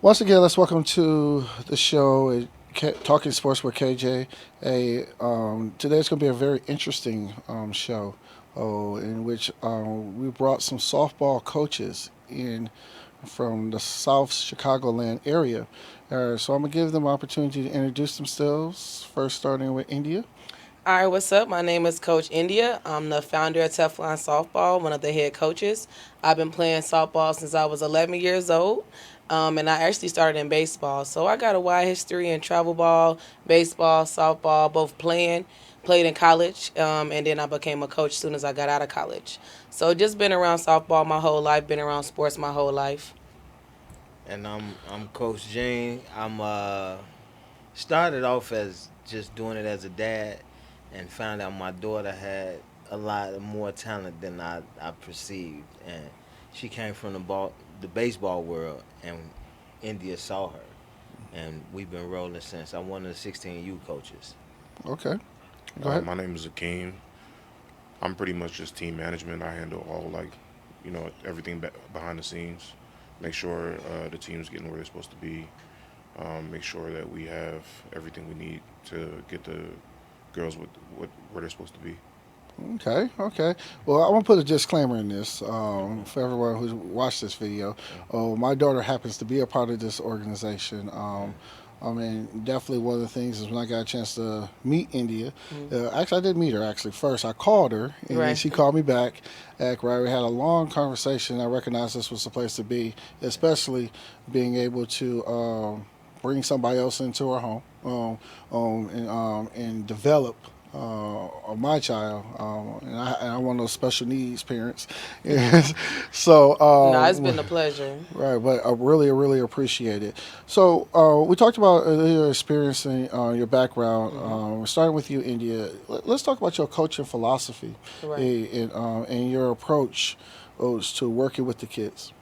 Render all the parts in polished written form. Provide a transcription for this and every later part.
Once again, let's welcome to the show, Talking Sports with KJ. Today's going to be a very interesting show in which we brought some softball coaches in from the South Chicagoland area. So I'm going to give them an opportunity to introduce themselves, first starting with India. All right, what's up? My name is Coach India. I'm the founder of Teflon Softball, one of the head coaches. I've been playing softball since I was 11 years old, and I actually started in baseball. So I got a wide history in travel ball, baseball, softball, both played in college, and then I became a coach as soon as I got out of college. So just been around softball my whole life, been around sports my whole life. And I'm Coach Gene. I'm started off as just doing it as a dad, and found out my daughter had a lot more talent than I perceived, and she came from the baseball world, and India saw her, and we've been rolling since. I'm one of the 16U coaches. Okay, go ahead. My name is Akeem. I'm pretty much just team management. I handle all everything behind the scenes. Make sure the team's getting where they're supposed to be. Make sure that we have everything we need to get the girls where they're supposed to be. Okay, okay. Well, I'm gonna put a disclaimer in this for everyone who's watched this video. Oh, my daughter happens to be a part of this organization. I mean, definitely one of the things is when I got a chance to meet India. Actually, I did meet her actually first. I called her, and then Right. she called me back. Right, we had a long conversation. I recognized this was the place to be, especially being able to bring somebody else into our home and develop my child, and I'm one of those special needs parents. so, No, it's been a pleasure. right, but I really appreciate it. So, we talked about your experience and your background. Starting with you, India. Let's talk about your coaching philosophy Right. and your approach to working with the kids.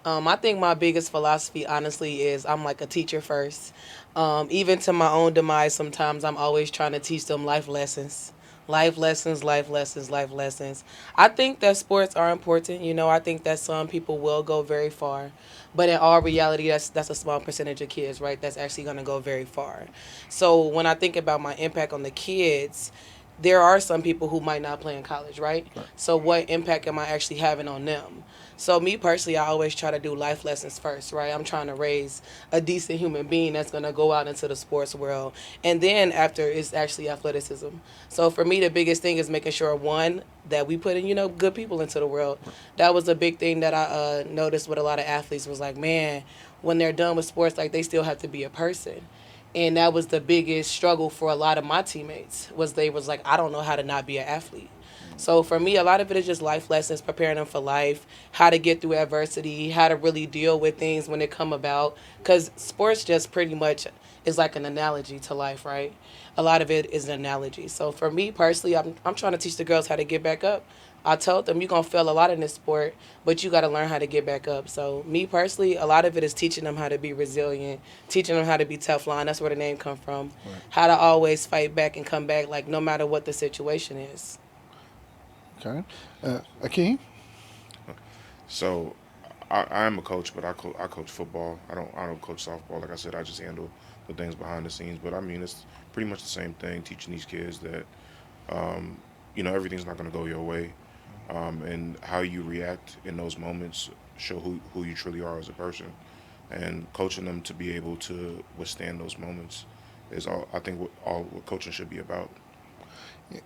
I think my biggest philosophy, honestly, is I'm like a teacher first. Even to my own demise, sometimes I'm always trying to teach them life lessons. Life lessons, life lessons, life lessons. I think that sports are important. I think that some people will go very far. But in all reality, that's a small percentage of kids, right? That's actually going to go very far. So when I think about my impact on the kids, there are some people who might not play in college, right? So what impact am I actually having on them? So me personally, I always try to do life lessons first, right? I'm trying to raise a decent human being that's gonna go out into the sports world, and then after it's actually athleticism. So for me, the biggest thing is making sure one that we put in, good people into the world. That was a big thing that I noticed with a lot of athletes was like, man, when they're done with sports, like they still have to be a person, and that was the biggest struggle for a lot of my teammates was they was like, I don't know how to not be an athlete. So for me, a lot of it is just life lessons, preparing them for life, how to get through adversity, how to really deal with things when they come about. Because sports just pretty much is like an analogy to life, right? A lot of it is an analogy. So for me personally, I'm trying to teach the girls how to get back up. I told them you're gonna fail a lot in this sport, but you got to learn how to get back up. So me personally, a lot of it is teaching them how to be resilient, teaching them how to be Teflon. That's where the name come from. Right. How to always fight back and come back, like no matter what the situation is. Okay, Akeem. So I am a coach, but I coach football. I don't coach softball. Like I said, I just handle the things behind the scenes. But I mean, it's pretty much the same thing. Teaching these kids that um, everything's not going to go your way, and how you react in those moments show who you truly are as a person. And coaching them to be able to withstand those moments is all I think what coaching should be about.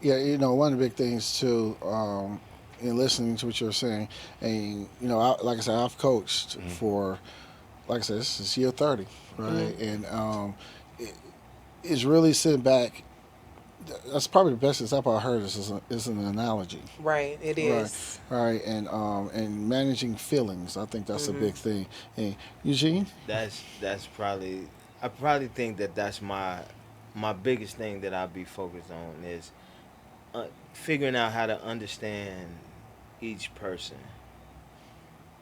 Yeah, one of the big things too, in listening to what you're saying, and like I said, I've coached Hmm. for, like I said, this is year 30, Hmm. right? And it, it's really sitting back. That's probably the best example I heard. Is an analogy, Right, it right? is. Right, and managing feelings. I think that's a Hmm. big thing. And Eugene, That's probably I probably think that that's my biggest thing that I'll be focused on is figuring out how to understand each person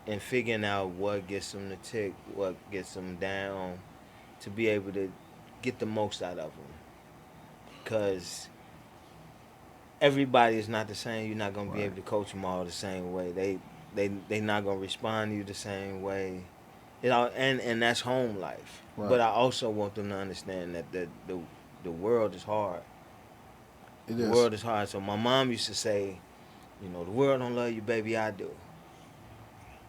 and figuring out what gets them to tick, what gets them down, to be able to get the most out of them. Because everybody is not the same. You're not gonna be right, able to coach them all the same way. They not gonna respond to you the same way. And that's home life. Right. But I also want them to understand that the world is hard. It The is. world is hard. So my mom used to say, the world don't love you, baby, I do.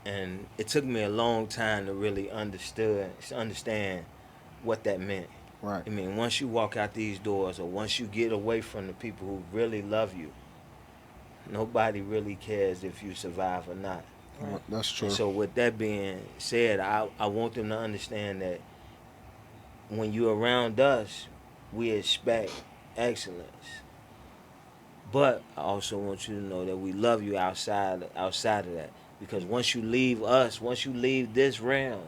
And it took me a long time to really understand what that meant. Right. I mean, once you walk out these doors, or once you get away from the people who really love you, nobody really cares if you survive or not. Right. That's And true. so, with that being said, I want them to understand that when you're around us, we expect excellence. But I also want you to know that we love you outside of that. Because once you leave us, once you leave this realm,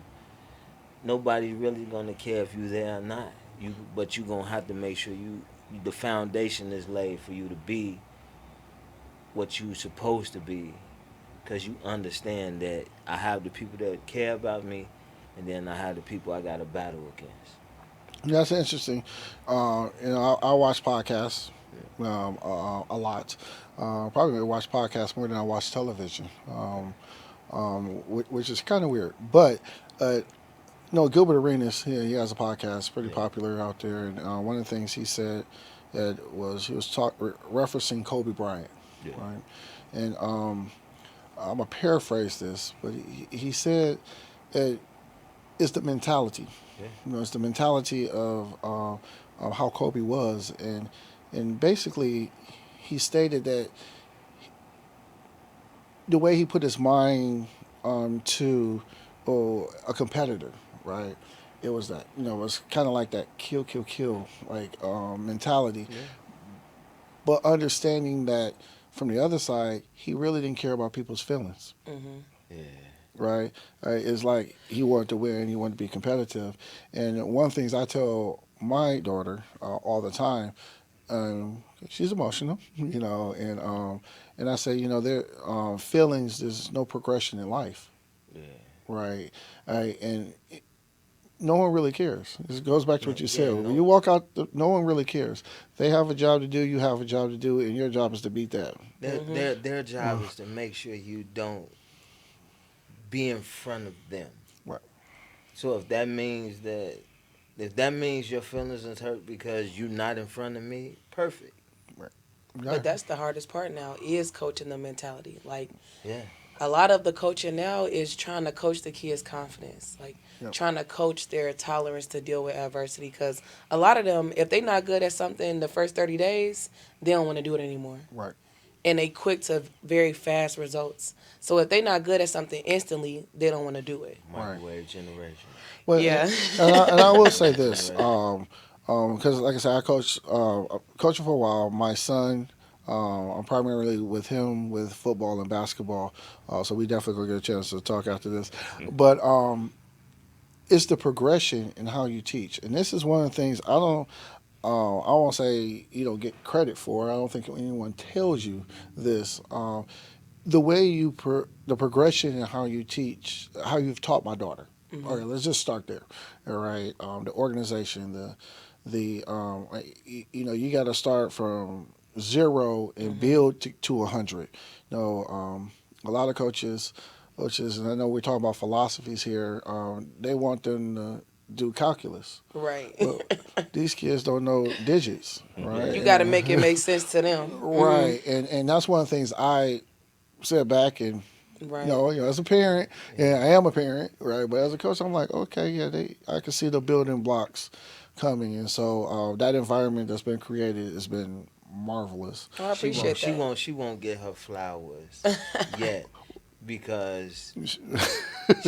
nobody's really gonna care if you're there or not. But you gonna have to make sure the foundation is laid for you to be what you supposed to be, because you understand that I have the people that care about me, and then I have the people I got to battle against. That's interesting. I watch podcasts a lot. Probably watch podcasts more than I watch television, which is kind of weird. But uh, no, Gilbert Arenas, he has a podcast, pretty Yeah, popular out there. And one of the things he said that was he was referencing Kobe Bryant, yeah, right? And I'm gonna paraphrase this, but he said that it's the mentality. yeah, It's the mentality of how Kobe was, and basically he stated that the way he put his mind to a competitor, right? It was that it was kind of like that kill, kill, kill like mentality, yeah, but understanding that from the other side, he really didn't care about people's feelings, Mm-hmm. yeah, right? It's like he wanted to win, he wanted to be competitive, and one of the things I tell my daughter all the time, she's emotional, and I say, there feelings. There's no progression in life, yeah. right? And no one really cares. This goes back to No, what you yeah, said. When no. you walk out, no one really cares. They have a job to do. You have a job to do, and your job is to beat that. Mm-hmm. Their job is to make sure you don't be in front of them. Right. So if that means your feelings is hurt because you're not in front of me, perfect. Right. But Yeah. that's the hardest part now is coaching the mentality. Like Yeah, a lot of the coaching now is trying to coach the kids' confidence, like Yep. trying to coach their tolerance to deal with adversity. Because a lot of them, if they're not good at something the first 30 days, they don't want to do it anymore. Right. And they quick to very fast results. So if they're not good at something instantly, they don't want to do it. Right. microwave generation. Well, Yeah. and I will say Microwave this, generation. because like I said, I coaching for a while. My son, I'm primarily with him with football and basketball, so we definitely gonna get a chance to talk after this. But it's the progression in how you teach, and this is one of the things I don't. I won't say you don't get credit for. I don't think anyone tells you this. The way the progression in how you teach, how you've taught my daughter. All Hmm. right, let's just start there. All right, the organization, you got to start from zero and Hmm. build to 100. A lot of coaches, and I know we're talking about philosophies here. They want them to do calculus. Right. Well, these kids don't know digits, right? You Yeah, got to make it make sense to them. Hmm. Right, and that's one of the things I sit back and Right. as a parent, and I am a parent, right? But as a coach, I'm like, okay, yeah, I can see the building blocks coming, and so that environment that's been created has been marvelous. Oh, I she won't. appreciate She that. won't. She won't get her flowers yet because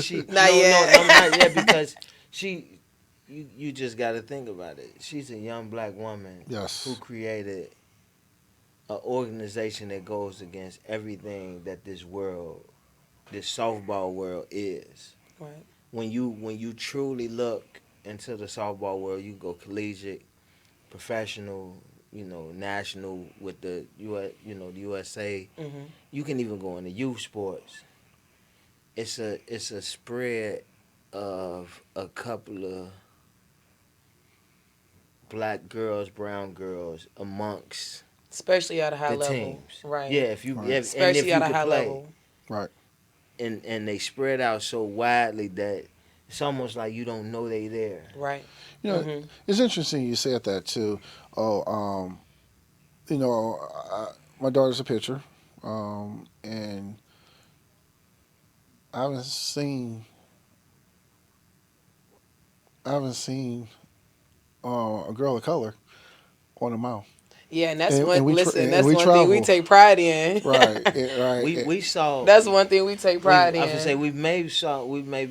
she. Not No, not yet. yet because she. You just got to think about it. She's a young black woman who Yes, created an organization that goes against everything that this softball world is. Right. When you truly look into the softball world, you go collegiate, professional, national with the the USA. Hmm. You can even go into youth sports. It's a spread of a couple of black girls, brown girls amongst Especially at a high the level. teams. Right. Yeah, right, if Especially you at a could high play, level. right, and they spread out so widely that it's almost like you don't know they there. Right. You know, Mhm. it's interesting you said that too. Oh, you know, my daughter's a pitcher, and I haven't seen I haven't seen a girl of color on the mound, Yeah, and that's one. and we Listen, and that's we one thing we travel. take pride in. Right, right. We saw. That's one thing we take pride I would say in. we maybe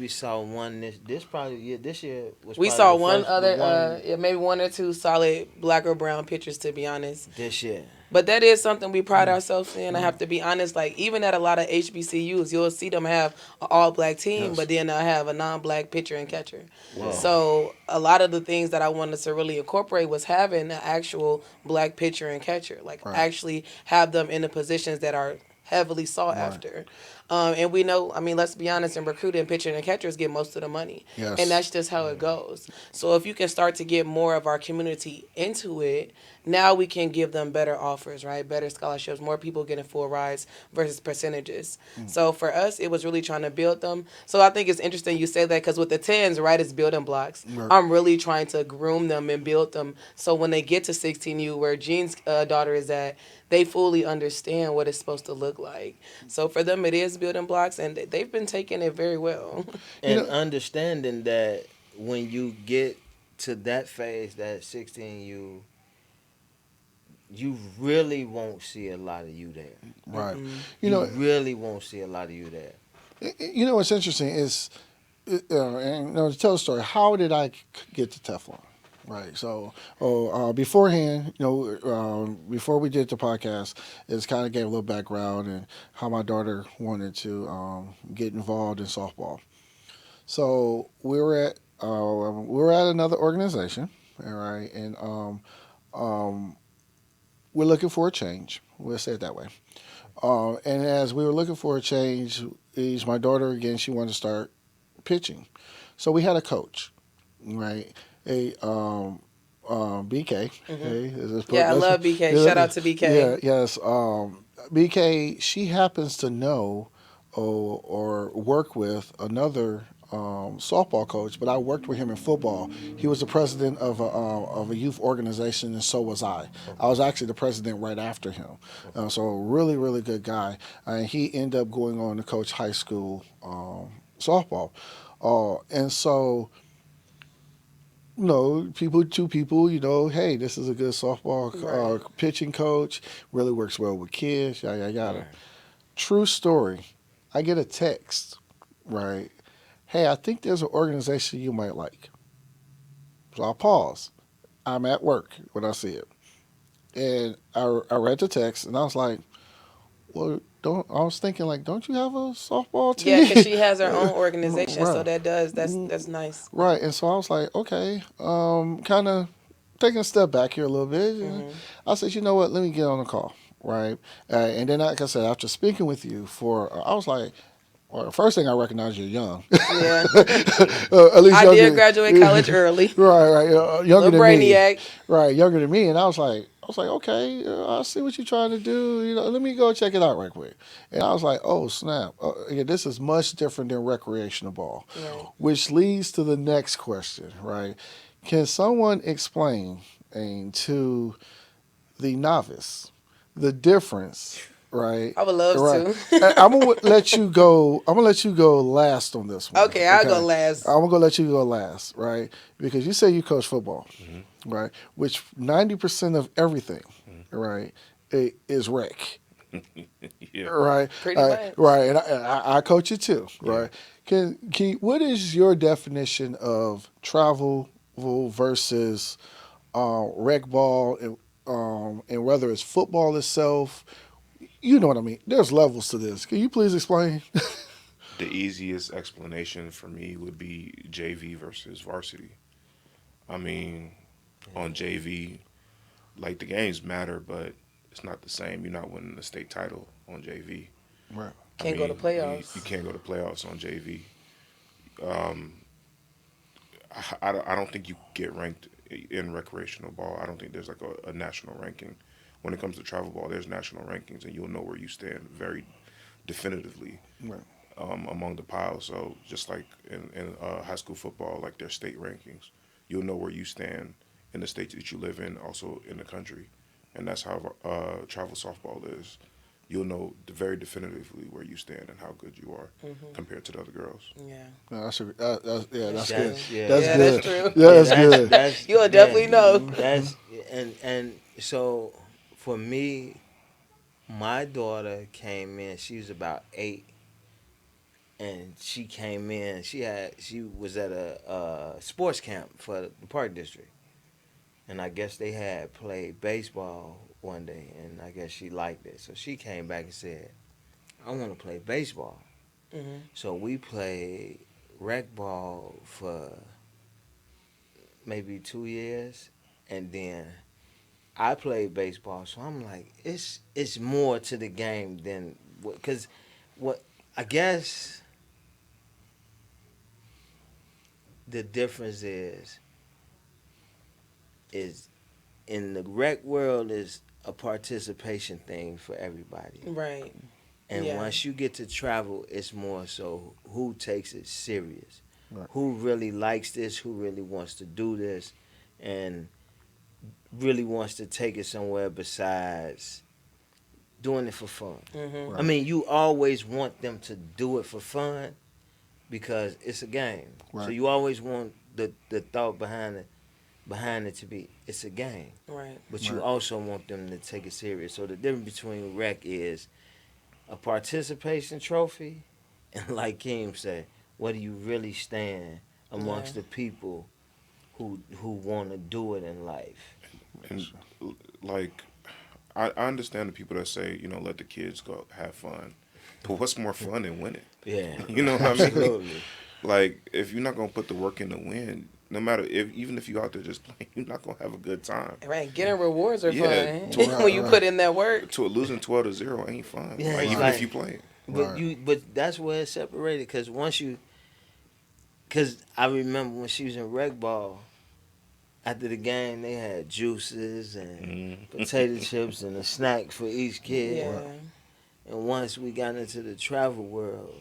saw one this probably year. This year was We probably saw the one first the other, one yeah, maybe one or two solid black or brown pitchers, to be honest. this year. But that is something we pride ourselves in. I have to be honest. Like even at a lot of HBCUs, you'll see them have an all black team, Yes. but then they'll have a non black pitcher and catcher. Wow. So a lot of the things that I wanted to really incorporate was having an actual black pitcher and catcher. Like Right. actually have them in the positions that are heavily sought Right. after. And we know, I mean, let's be honest, in recruiting, pitching and catchers get most of the money. Yes. And that's just how it goes. So if you can start to get more of our community into it, now we can give them better offers, right? Better scholarships, more people getting full rides versus percentages. So for us, it was really trying to build them. So I think it's interesting you say that because with the 10s, right, it's building blocks. Right. I'm really trying to groom them and build them so when they get to 16U, where Jean's daughter is at, they fully understand what it's supposed to look like. So for them, it is building blocks, and they've been taking it very well. And know- understanding that when you get to that phase, that 16, you really won't see a lot of you there. Right. Mhm. You know, really won't see a lot of you there. you know what's interesting is, and to tell the story, how did I get to Teflon? Right. So, beforehand, before we did the podcast, it's kind of gave a little background and how my daughter wanted to get involved in softball. So we were at another organization, all right, and we're looking for a change. We'll say it that way. And as we were looking for a change, is my daughter again? She wanted to start pitching, so we had a coach, right? A BK. Okay, Yeah, I love BK. Shout out to BK. Yeah, yes. BK. She happens to know or work with another softball coach, but I worked with him in football. He was the president of a youth organization, and so was I. I was actually the president right after him. So a really, really good guy. And he ended up going on to coach high school softball. And so, two people, hey, this is a good softball Right. pitching coach, really works well with kids, yada, yada, yada. Right. True story. I get a text, right? Hey, I think there's an organization you might like. So I'll pause. I'm at work when I see it. And I read the text and I was like, well, don't you have a softball team? Yeah, because she has her own organization, so Right. that's nice. Right. And so I was like, okay, kind of taking a step back here a little bit. Mhm. I said, you know what? Let me get on the call. Right. And then, like I said, after speaking with you I was like, well, the first thing I recognize you're young. Yeah. At least I younger, did graduate college early. Right. Younger Little than me. brainiac. Right. Younger than me. And I was like, okay, I see what you're trying to do. Let me go check it out right quick. And I was like, oh, snap. Yeah, this is much different than recreational ball, Right. which leads to the next question, right? Can someone explain to the novice the difference, right? I would love Right. to. I'm gonna let you go. I'm gonna let you go last on this one. Okay, I'll go last. I'm gonna let you go last, right? Because you say you coach football, right? Which 90% of everything, right, is rec, Yeah. right? Pretty much. Right, and I coach it too, right? Can what is your definition of travel versus rec ball and whether it's football itself? You know what I mean. There's levels to this. Can you please explain? The easiest explanation for me would be JV versus varsity. I mean, on JV, like the games matter, but it's not the same. You're not winning the state title on JV. Right. Can't go to playoffs. You can't go to playoffs on JV. I don't think you get ranked in recreational ball. I don't think there's like a national ranking. When it comes to travel ball, there's national rankings, and you'll know where you stand very definitively. Right. among the pile. So just like in high school football, like their state rankings, you'll know where you stand in the state that you live in, also in the country, and that's how travel softball is. You'll know very definitively where you stand and how good you are compared to the other girls. Yeah. No, that's good. That's yeah. That's Yeah, good. that's true. Yeah, that's good. That's You'll definitely know. That's and so for me, my daughter came in. She was about 8, and she came in. She was at a sports camp for the park district, and I guess they had played baseball one day, and I guess she liked it. So she came back and said, "I want to play baseball." Hmm. So we played rec ball for maybe 2 years, and then I played baseball. So I'm like, it's more to the game than because what I guess the difference is in the rec world is a participation thing for everybody. Right. And Yeah. once you get to travel, it's more so who takes it serious. Right. Who really likes this, who really wants to do this, and really wants to take it somewhere besides doing it for fun. Hmm. I mean, you always want them to do it for fun because it's a game. So Right. you always want the thought behind it to be it's a game. Right. But you Right. also want them to take it serious. So the difference between rec is a participation trophy, and like Kim said, where do you really stand amongst Yeah. the people who want to do it in life? And like, I understand the people that say, let the kids go have fun. But what's more fun than winning? Yeah, You know what I mean? absolutely. Like, if you're not gonna put the work in to win, no matter even if you out there just playing, you're not gonna have a good time. Right. Getting rewards are Yeah. fun when you put in that work. To losing 12-0 ain't fun. Yeah, like, it's even like- if you playing. But Right. but that's where it's separated because because I remember when she was in rec ball. After the game, they had juices and potato chips and a snack for each kid. Yeah. And once we got into the travel world,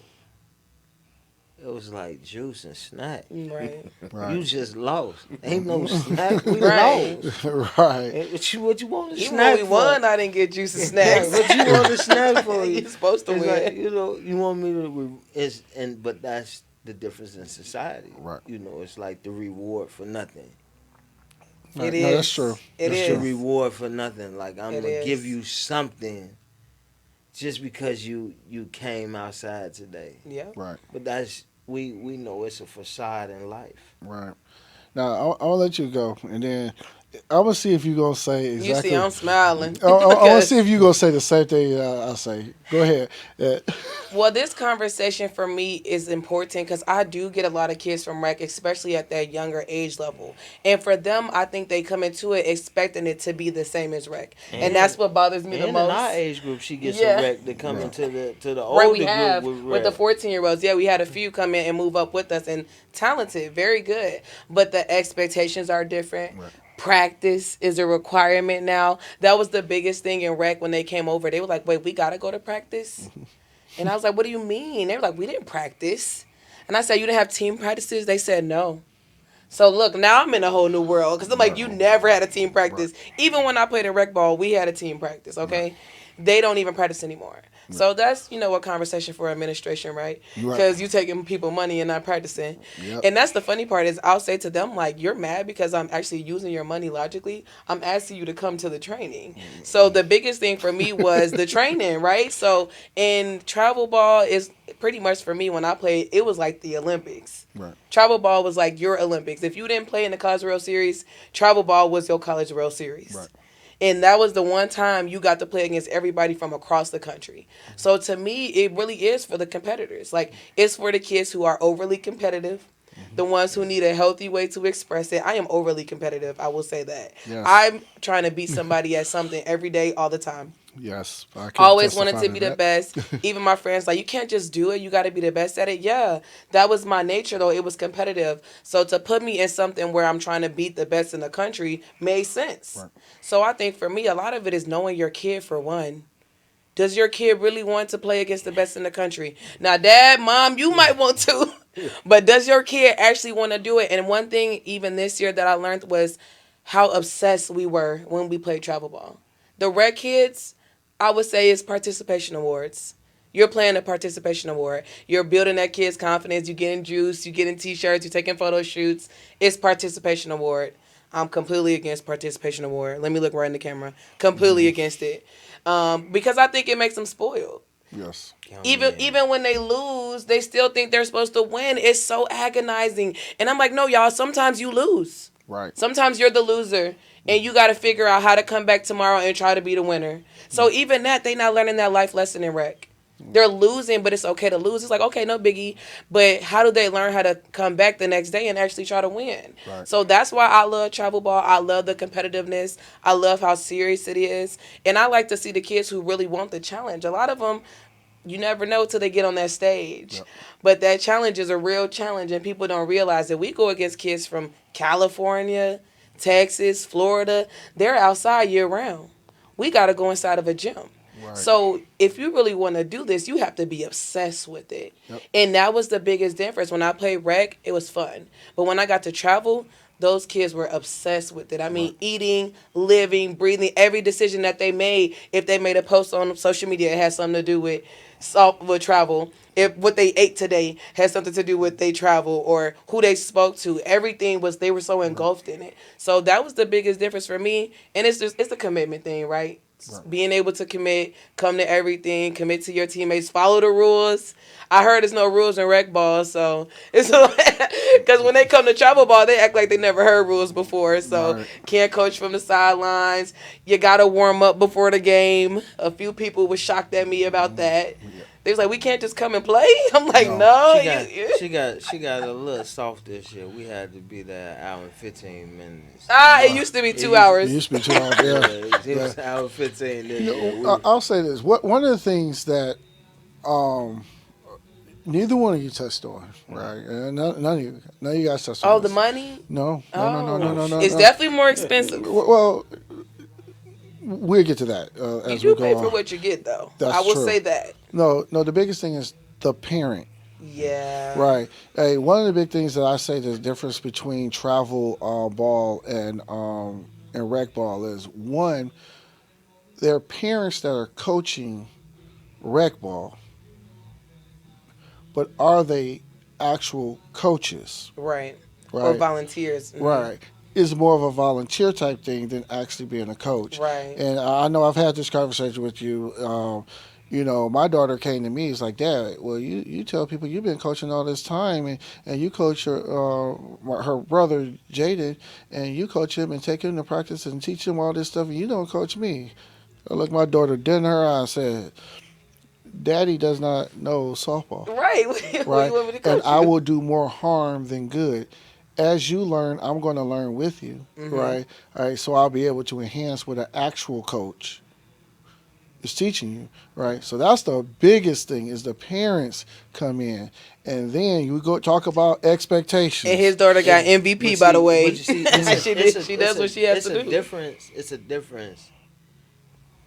it was like juice and snack. Right. You Right. just lost. Ain't no snack. We Right. lost. Right. And what you want to Even snack when we for? won, I didn't get juice and snacks. What you want to snack for? You're supposed to It's win. like, you want me to but that's the difference in society. Right. It's like the reward for nothing. Right. It No, is. that's true. It It's is. the reward for nothing. Like I'm It gonna is. give you something just because you came outside today. Yeah. Right. But that's we know it's a facade in life. Right. Now I'll let you go, and then I'm gonna see if you're gonna say exactly. You see, I'm smiling. I want to Because- see if you're gonna say the same thing I say. Go ahead. Well, this conversation for me is important because I do get a lot of kids from rec, especially at that younger age level. And for them, I think they come into it expecting it to be the same as rec. And that's what bothers me the And most. in our age group, she gets Yeah. a rec to come into the Right, older we have group with the rec. 14-year-olds. Yeah, we had a few come in and move up with us and talented, very good. But the expectations are different. Right. Practice is a requirement now. That was the biggest thing in rec when they came over. They were like, wait, we got to go to practice? And I was like, what do you mean? They were like, we didn't practice. And I said, you didn't have team practices? They said no. So look, now I'm in a whole new world because I'm like, you never had a team practice. Even when I played in rec ball, we had a team practice, okay? They don't even practice anymore. So that's, a conversation for administration, right? Right. Because you taking people money and not practicing. Yep. And that's the funny part is I'll say to them, like, you're mad because I'm actually using your money logically. I'm asking you to come to the training. So the biggest thing for me was the training, right? So in travel ball is pretty much for me when I played, it was like the Olympics. Right. Travel ball was like your Olympics. If you didn't play in the College World Series, travel ball was your College World Series. Right. And that was the one time you got to play against everybody from across the country. So to me, it really is for the competitors. Like, it's for the kids who are overly competitive, the ones who need a healthy way to express it. I am overly competitive, I will say that. Yes. I'm trying to beat somebody at something every day, all the time. Yes. I can Always wanted testify to be the that. best. Even my friends like, you can't just do it. You got to be the best at it. Yeah, that was my nature though. It was competitive. So to put me in something where I'm trying to beat the best in the country made sense. Right. So I think for me, a lot of it is knowing your kid for one. Does your kid really want to play against the best in the country? Now, Dad, Mom, you might want to, but does your kid actually want to do it? And one thing, even this year, that I learned was how obsessed we were when we played travel ball. The red kids, I would say, is participation awards. You're playing a participation award. You're building that kid's confidence. You're getting juice. You're getting T-shirts. You're taking photo shoots. It's participation award. I'm completely against participation award. Let me look right in the camera. Completely against it, because I think it makes them spoiled. Yes. Even when they lose, they still think they're supposed to win. It's so agonizing. And I'm like, no, y'all. Sometimes you lose. Right. Sometimes you're the loser, and you got to figure out how to come back tomorrow and try to be the winner. So even that, they not learning that life lesson in rec. They're losing, but it's okay to lose. It's like, okay, no biggie. But how do they learn how to come back the next day and actually try to win? Right. So that's why I love travel ball. I love the competitiveness. I love how serious it is. And I like to see the kids who really want the challenge. A lot of them, you never know till they get on that stage. Yep. But that challenge is a real challenge, and people don't realize that we go against kids from California, Texas, Florida. They're outside year round. We got to go inside of a gym. Right. So if you really want to do this, you have to be obsessed with it. Yep. And that was the biggest difference. When I played rec, it was fun. But when I got to travel, those kids were obsessed with it. I mean, Right. eating, living, breathing, every decision that they made, if they made a post on social media, it had something to do with travel. If what they ate today had something to do with they travel or who they spoke to, everything was, they were so engulfed in it. So that was the biggest difference for me. And it's a commitment thing, right? Right. Being able to commit, come to everything, commit to your teammates, follow the rules. I heard there's no rules in rec ball, so it's because when they come to travel ball, they act like they never heard rules before. So Right. can't coach from the sidelines. You gotta warm up before the game. A few people were shocked at me about that. They was like, "We can't just come and play." I'm like, "No." She got a little soft this year. We had to be there an hour and 15 minutes. It used to be 2 hours. It used to be 2 hours. Yeah. It was an hour and 15 this You year. know, I'll say this. One of the things that neither one of you touched on, right? And none of you guys touched on. Oh, this. the money? No. It's definitely more expensive. Well, we'll get to that as You we do go pay on. for what you get, though. That's I will true. say that. No. The biggest thing is the parent. Yeah. Right. Hey, one of the big things that I say the difference between travel ball and rec ball is, one, there are parents that are coaching rec ball, but are they actual coaches? Right. Right. Or volunteers. Mhm. Right. It's more of a volunteer type thing than actually being a coach. Right. And I know I've had this conversation with you. You know, my daughter came to me. It's like, Dad, well, you tell people you've been coaching all this time, and you coach her brother Jaden, and you coach him and take him to practice and teach him all this stuff, and you don't coach me. I looked my daughter dead in her eye and said, Daddy does not know softball. Right. Right. You want me to coach And I you? will do more harm than good. As you learn, I'm going to learn with you, right? All right, so I'll be able to enhance what an actual coach is teaching you, right? So that's the biggest thing is the parents come in, and then you go talk about expectations. And his daughter got MVP, by the way. But you see, She does what she has to do. It's a difference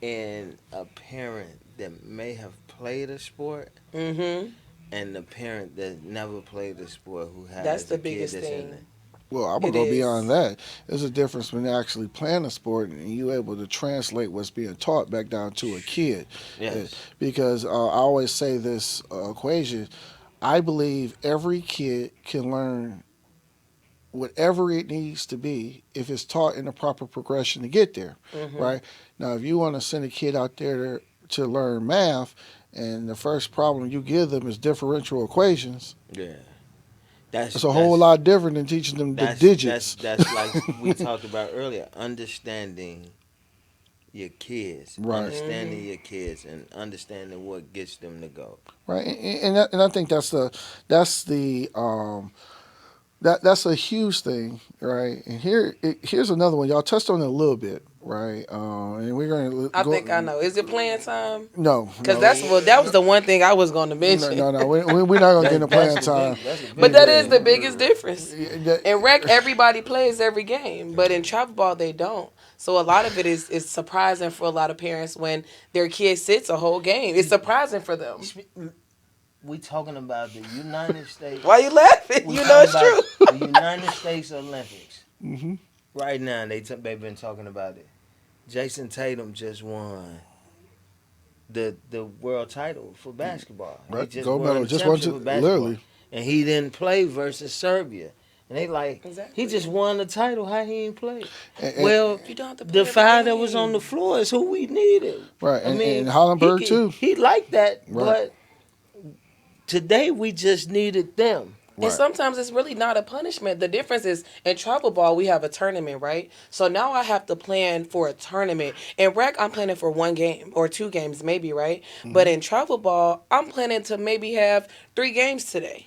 in a parent that may have played a sport Mm-hmm. and the parent that never played the sport who has That's the a kid biggest that's thing. in it. Well, I'm going It to go is. beyond that. There's a difference when actually playing a sport and you able to translate what's being taught back down to a kid. Yes. Because I always say this equation. I believe every kid can learn whatever it needs to be if it's taught in the proper progression to get there, right? Now, if you want to send a kid out there to learn math and the first problem you give them is differential equations, Yeah. it's a whole lot different than teaching them the digits. That's like we talked about earlier. Understanding your kids, Right. understanding your kids, and understanding what gets them to go. Right, and I think that's a huge thing, right? And here's another one. Y'all touched on it a little bit, right? And we're going to. I think I know. Is it playing time? No, Because that was the one thing I was going to mention. no. We're not going to get into playing time. But that is the biggest difference. Yeah, In rec, everybody plays every game, but in travel ball, they don't. So a lot of it is surprising for a lot of parents when their kid sits a whole game. It's surprising for them. We talking about the United States. Why you laughing? We You know it's talking true. about the United States Olympics. Mm-hmm. Right now, they've been talking about it. Jason Tatum just won the world title for basketball. He Right. just Gold won medal. the Just won championship to for basketball, literally. and he didn't play versus Serbia. And they like, Exactly. he just won the title. How he ain't play? And, Well, You don't have to play the every five that was game. on the floor is who we needed. right. I mean, And Hollenberg too. He liked that, Right. but today we just needed them. And Right. sometimes it's really not a punishment. The difference is in travel ball, we have a tournament, right? So now I have to plan for a tournament. In rec, I'm planning for 1 game or 2 games, maybe, right? But in travel ball, I'm planning to maybe have 3 games today.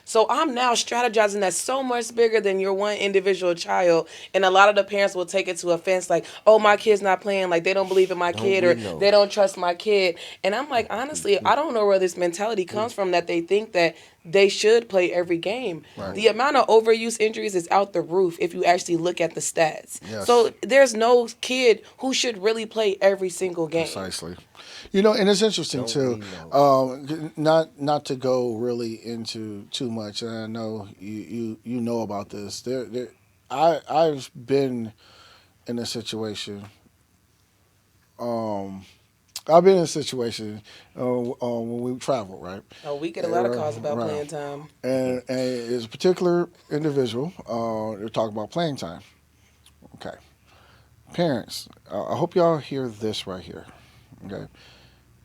So I'm now strategizing that's so much bigger than your one individual child. And a lot of the parents will take it to offense like, oh, my kid's not playing. Like, they don't believe in my Don't kid we or know? they don't trust my kid. And I'm like, honestly, I don't know where this mentality comes from that they think that they should play every game. Right. The amount of overuse injuries is out the roof if you actually look at the stats. Yes. So there's no kid who should really play every single game. Precisely. You know, and it's interesting Don't too. we know? Not to go really into too much. And I know you know about this. I've been in a situation. I've been in a situation when we travel, right? Oh, we get a lot of calls about Right. playing time. And there's a particular individual. They're talking about playing time. Okay, parents, I hope y'all hear this right here. Okay,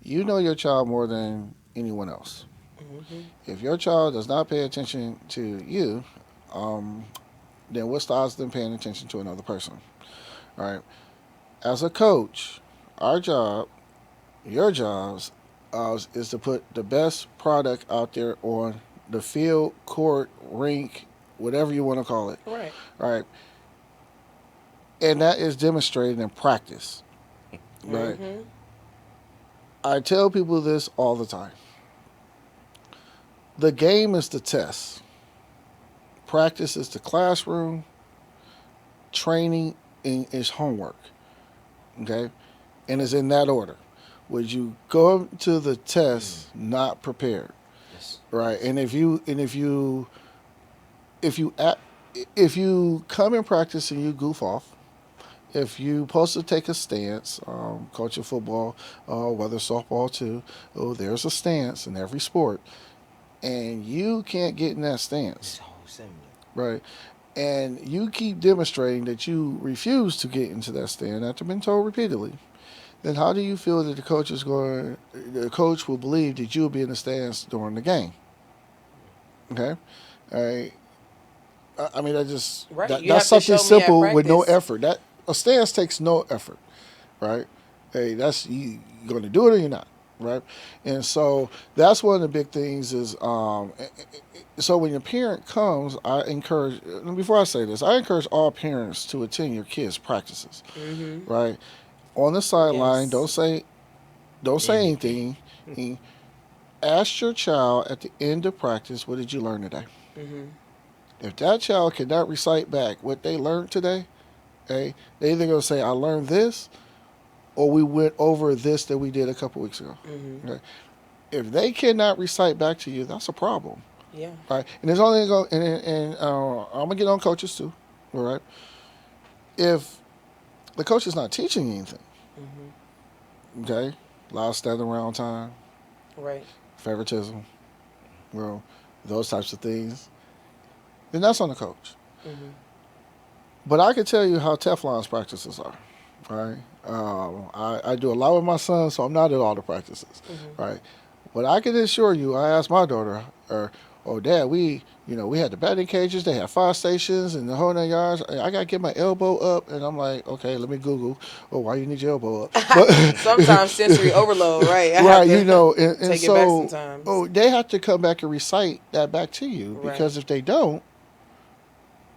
you know your child more than anyone else. Mm-hmm. If your child does not pay attention to you, then what stops them paying attention to another person? All right. As a coach, our job, your jobs, is to put the best product out there on the field, court, rink, whatever you want to call it. Right. All right. And that is demonstrated in practice. Right. Mm-hmm. I tell people this all the time. The game is the test. Practice is the classroom. Training is homework. Okay? And it's in that order. Would you go to the test not prepared? Yes. Right? And if you come in practice and you goof off, if you supposed to take a stance, coaching football, whether softball too, there's a stance in every sport, and you can't get in that stance, It's all similar. right? And you keep demonstrating that you refuse to get into that stand after being told repeatedly, then how do you feel that the coach will believe that you'll be in the stance during the game? Okay, all right. I mean, Right. that's You have to something show me at simple with no practice. effort. That a stance takes no effort, right? Hey, that's you going to do it or you're not, right? And so that's one of the big things is so when your parent comes, I encourage. Before I say this, I encourage all parents to attend your kids' practices, Mm-hmm. right? On the sideline, Yes. don't say anything. Ask your child at the end of practice, what did you learn today? Mm-hmm. If that child cannot recite back what they learned today, okay, they either going to say, I learned this, or we went over this that we did a couple weeks ago. Mm-hmm. Okay? If they cannot recite back to you, that's a problem, Yeah. right? And there's only going and I'm going to get on coaches too, all right? If the coach is not teaching you anything, Mm-hmm. okay, a lot of standing around time, Right. favoritism, well, those types of things, then that's on the coach. Mm-hmm. But I can tell you how Teflon's practices are, right? I do a lot with my son, so I'm not at all the practices, Mm-hmm. right? But I can assure you, I asked my daughter, Dad, we had the batting cages, they had 5 stations and the whole 9 yards. I got to get my elbow up, and I'm like, okay, let me Google, why you need your elbow up? But, Sometimes sensory overload, right? I right, have to and take it so, back sometimes. they have to come back and recite that back to you, Right. because if they don't,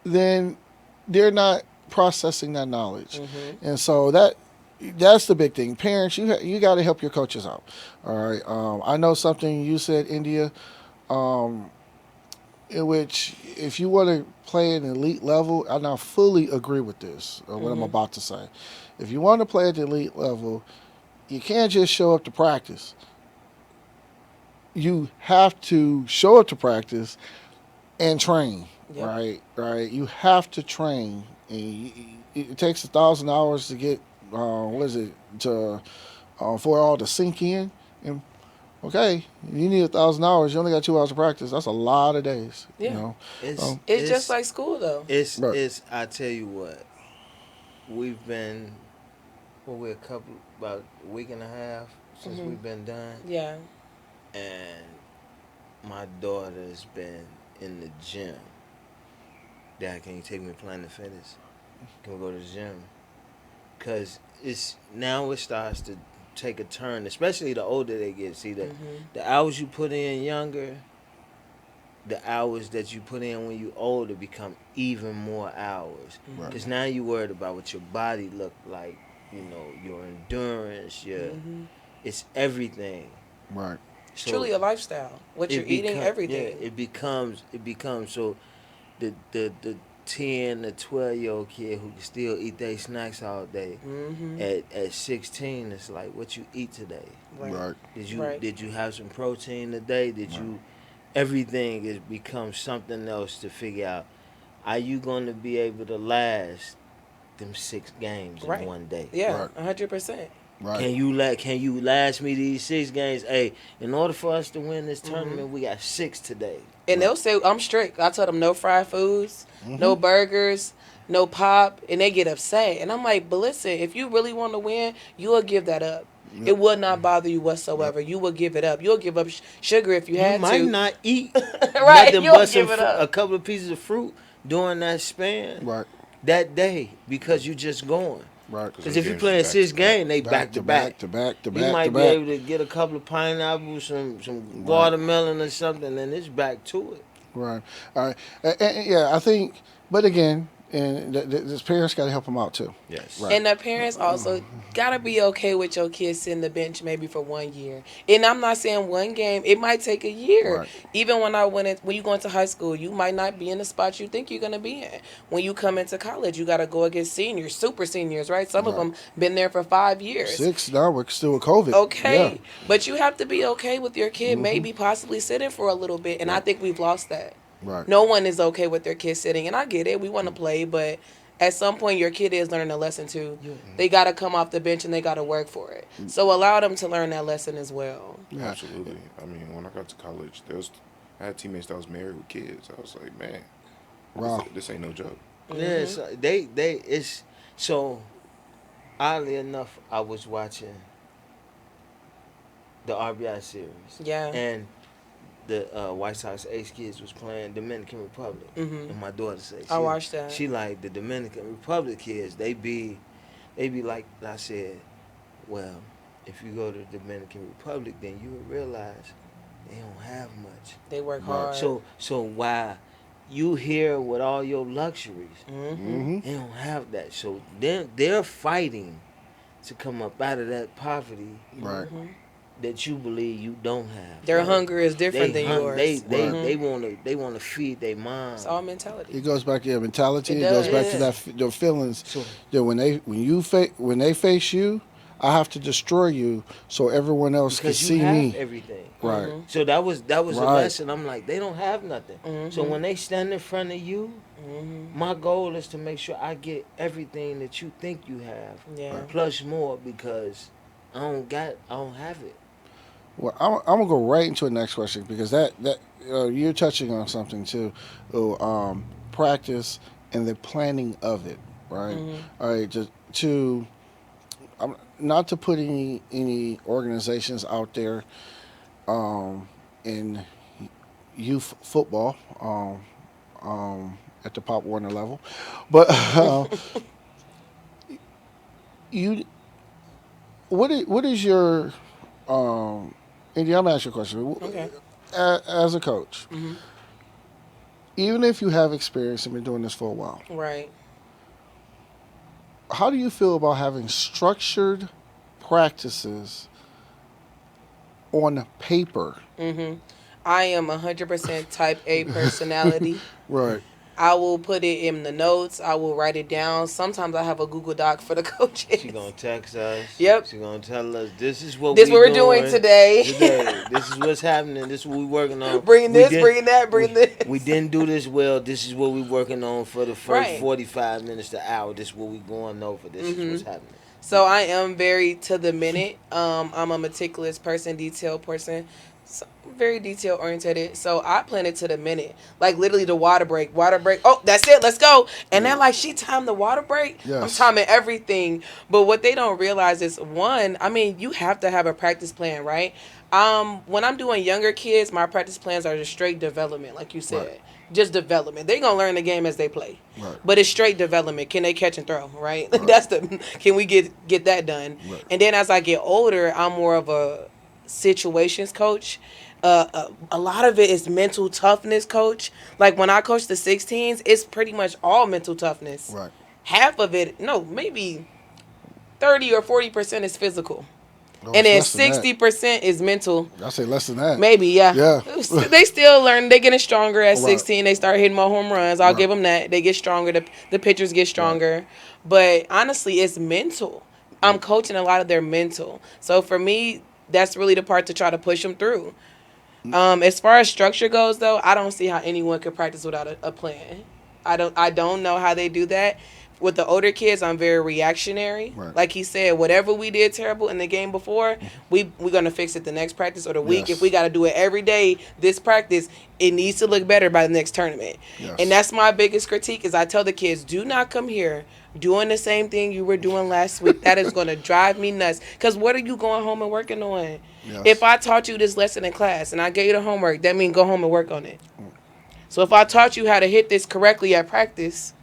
then they're not processing that knowledge. Mm-hmm. And so that's the big thing. Parents, you got to help your coaches out. All right. I know something you said, India. in which if you want to play at an elite level, and I fully agree with this, or what I'm about to say. If you want to play at the elite level, you can't just show up to practice. You have to show up to practice and train, Yep. right? Right. You have to train. And it takes 1,000 hours to get, what is it, to for it all to sink in. And okay, you need 1,000 hours. You only got 2 hours of practice. That's a lot of days. Yeah. You know. It's It's just like school, though. Right. it's. I tell you what, we've been we're about a week and a half since we've been done, Yeah. and my daughter's been in the gym. Dad, can you take me to Planet Fitness? Can we go to the gym? Cause it starts to take a turn, especially the older they get. See the hours you put in younger, the hours that you put in when you older become even more hours. Right. Cause now you worried about what your body look like, your endurance, it's everything. Right. It's truly a lifestyle. What you're eating, everything. Yeah, it becomes so the 10 to 12-year-old kid who can still eat their snacks all day at 16, it's like, what you eat today? Right. Did you have some protein today? Did you everything has become something else to figure out. Are you going to be able to last them 6 games in one day? Yeah, Right. 100%. Right. Can you last me these 6 games? Hey, in order for us to win this tournament, we got 6 today. And they'll say, I'm strict. I tell them no fried foods, no burgers, no pop, and they get upset. And I'm like, but listen, if you really want to win, you will give that up. Yep. It would not bother you whatsoever. You will give it up. You'll give up sugar if you had You might to. not eat Right, nothing you'll but give it up. a couple of pieces of fruit during that span Right. that day because you just going. Right. Because if you're playing 6 games, they back to back. to back to You back might to be back. able to get a couple of pineapples, some watermelon or something, and it's back to it. Right. All right. Yeah, I think, but again, and the parents got to help them out too. Yes. Right. And the parents also gotta be okay with your kids sitting the bench maybe for 1 year. And I'm not saying 1 game; it might take a year. Right. Even when you go into high school, you might not be in the spot you think you're gonna be in. When you come into college, you gotta go against seniors, super seniors, right? Some of them been there for 5 years. 6 now. We're still with COVID. Okay, Yeah. but you have to be okay with your kid maybe possibly sitting for a little bit, and I think we've lost that. Right. No one is okay with their kid sitting, and I get it. We want to play, but at some point, your kid is learning a lesson too. They got to come off the bench and they got to work for it. So allow them to learn that lesson as well. Yeah. Absolutely. I mean, when I got to college, I had teammates that was married with kids. I was like, man, Wow. this ain't no joke. Yeah, so it's so oddly enough, I was watching the RBI series. Yeah. And the White Sox ace kids was playing Dominican Republic. And my daughter said, I watched that. She like the Dominican Republic kids, they be like, I said, well, if you go to the Dominican Republic, then you will realize they don't have much. They work hard. So while you here with all your luxuries, Mm-hmm. they don't have that. So they're fighting to come up out of that poverty Right. that you believe you don't have. Their Like, hunger is different than yours. They want to feed their mom. It's all mentality. It goes back to your mentality. It It goes back does. to the feelings So- that when they face you, I have to destroy you so everyone else because can you see have me. everything. Right. So that was a Right. lesson. I'm like, they don't have nothing. So when they stand in front of you, my goal is to make sure I get everything that you think you have, Yeah. plus more, because I don't have it. Well, I'm gonna go right into the next question because that you're touching on something too, practice and the planning of it, right? All right, just to not to put any organizations out there in youth football at the Pop Warner level, but what is your India, I'm gonna ask you a question. Okay. As a coach, even if you have experience and been doing this for a while, Right. how do you feel about having structured practices on paper? I am 100% type A personality. Right. I will put it in the notes. I will write it down. Sometimes I have a Google Doc for the coaches. She gonna text us. Yep. She gonna tell us this is what This we what we're doing today. Today, this is what's happening. This is what we working on. Bring We this, did- bring that, bring this. We didn't do this well. This is what we working on for the first Right. 45 minutes to hour. This is what we going over. This is what's happening. So I am very to the minute. I'm a meticulous person, detailed person, so very detail oriented. So I plan it to the minute. Like literally the water break. Oh, that's it. Let's go. And then like she timed the water break. Yes. I'm timing everything. But what they don't realize is one, I mean, you have to have a practice plan, right? When I'm doing younger kids, my practice plans are just straight development, like you said. Right. Just development. They're gonna learn the game as they play. Right. But it's straight development. Can they catch and throw, right? Right. That's can we get that done? Right. And then as I get older, I'm more of a situations coach. A lot of it is mental toughness coach. Like when I coach the 16s, it's pretty much all mental toughness. Right. Half of it, no, maybe 30 or 40% is physical. Oh, And then it's less than 60% is mental. that. I say less than that. Maybe, yeah. Yeah. They still learn. They getting stronger at Right. 16. They start hitting more home runs. I'll Right. give them that. They get stronger. The pitchers get stronger. But honestly, it's mental. I'm coaching a lot of their mental. So for me, that's really the part to try to push them through. As far as structure goes, though, I don't see how anyone could practice without a plan. I don't know how they do that. With the older kids, I'm very reactionary. Right. Like he said, whatever we did terrible in the game before, we're going to fix it the next practice or the week. Yes. If we got to do it every day, this practice, it needs to look better by the next tournament. Yes. And that's my biggest critique is I tell the kids, do not come here doing the same thing you were doing last week. That is going to drive me nuts. Because what are you going home and working on? Yes. If I taught you this lesson in class and I gave you the homework, that means go home and work on it. So if I taught you how to hit this correctly at practice,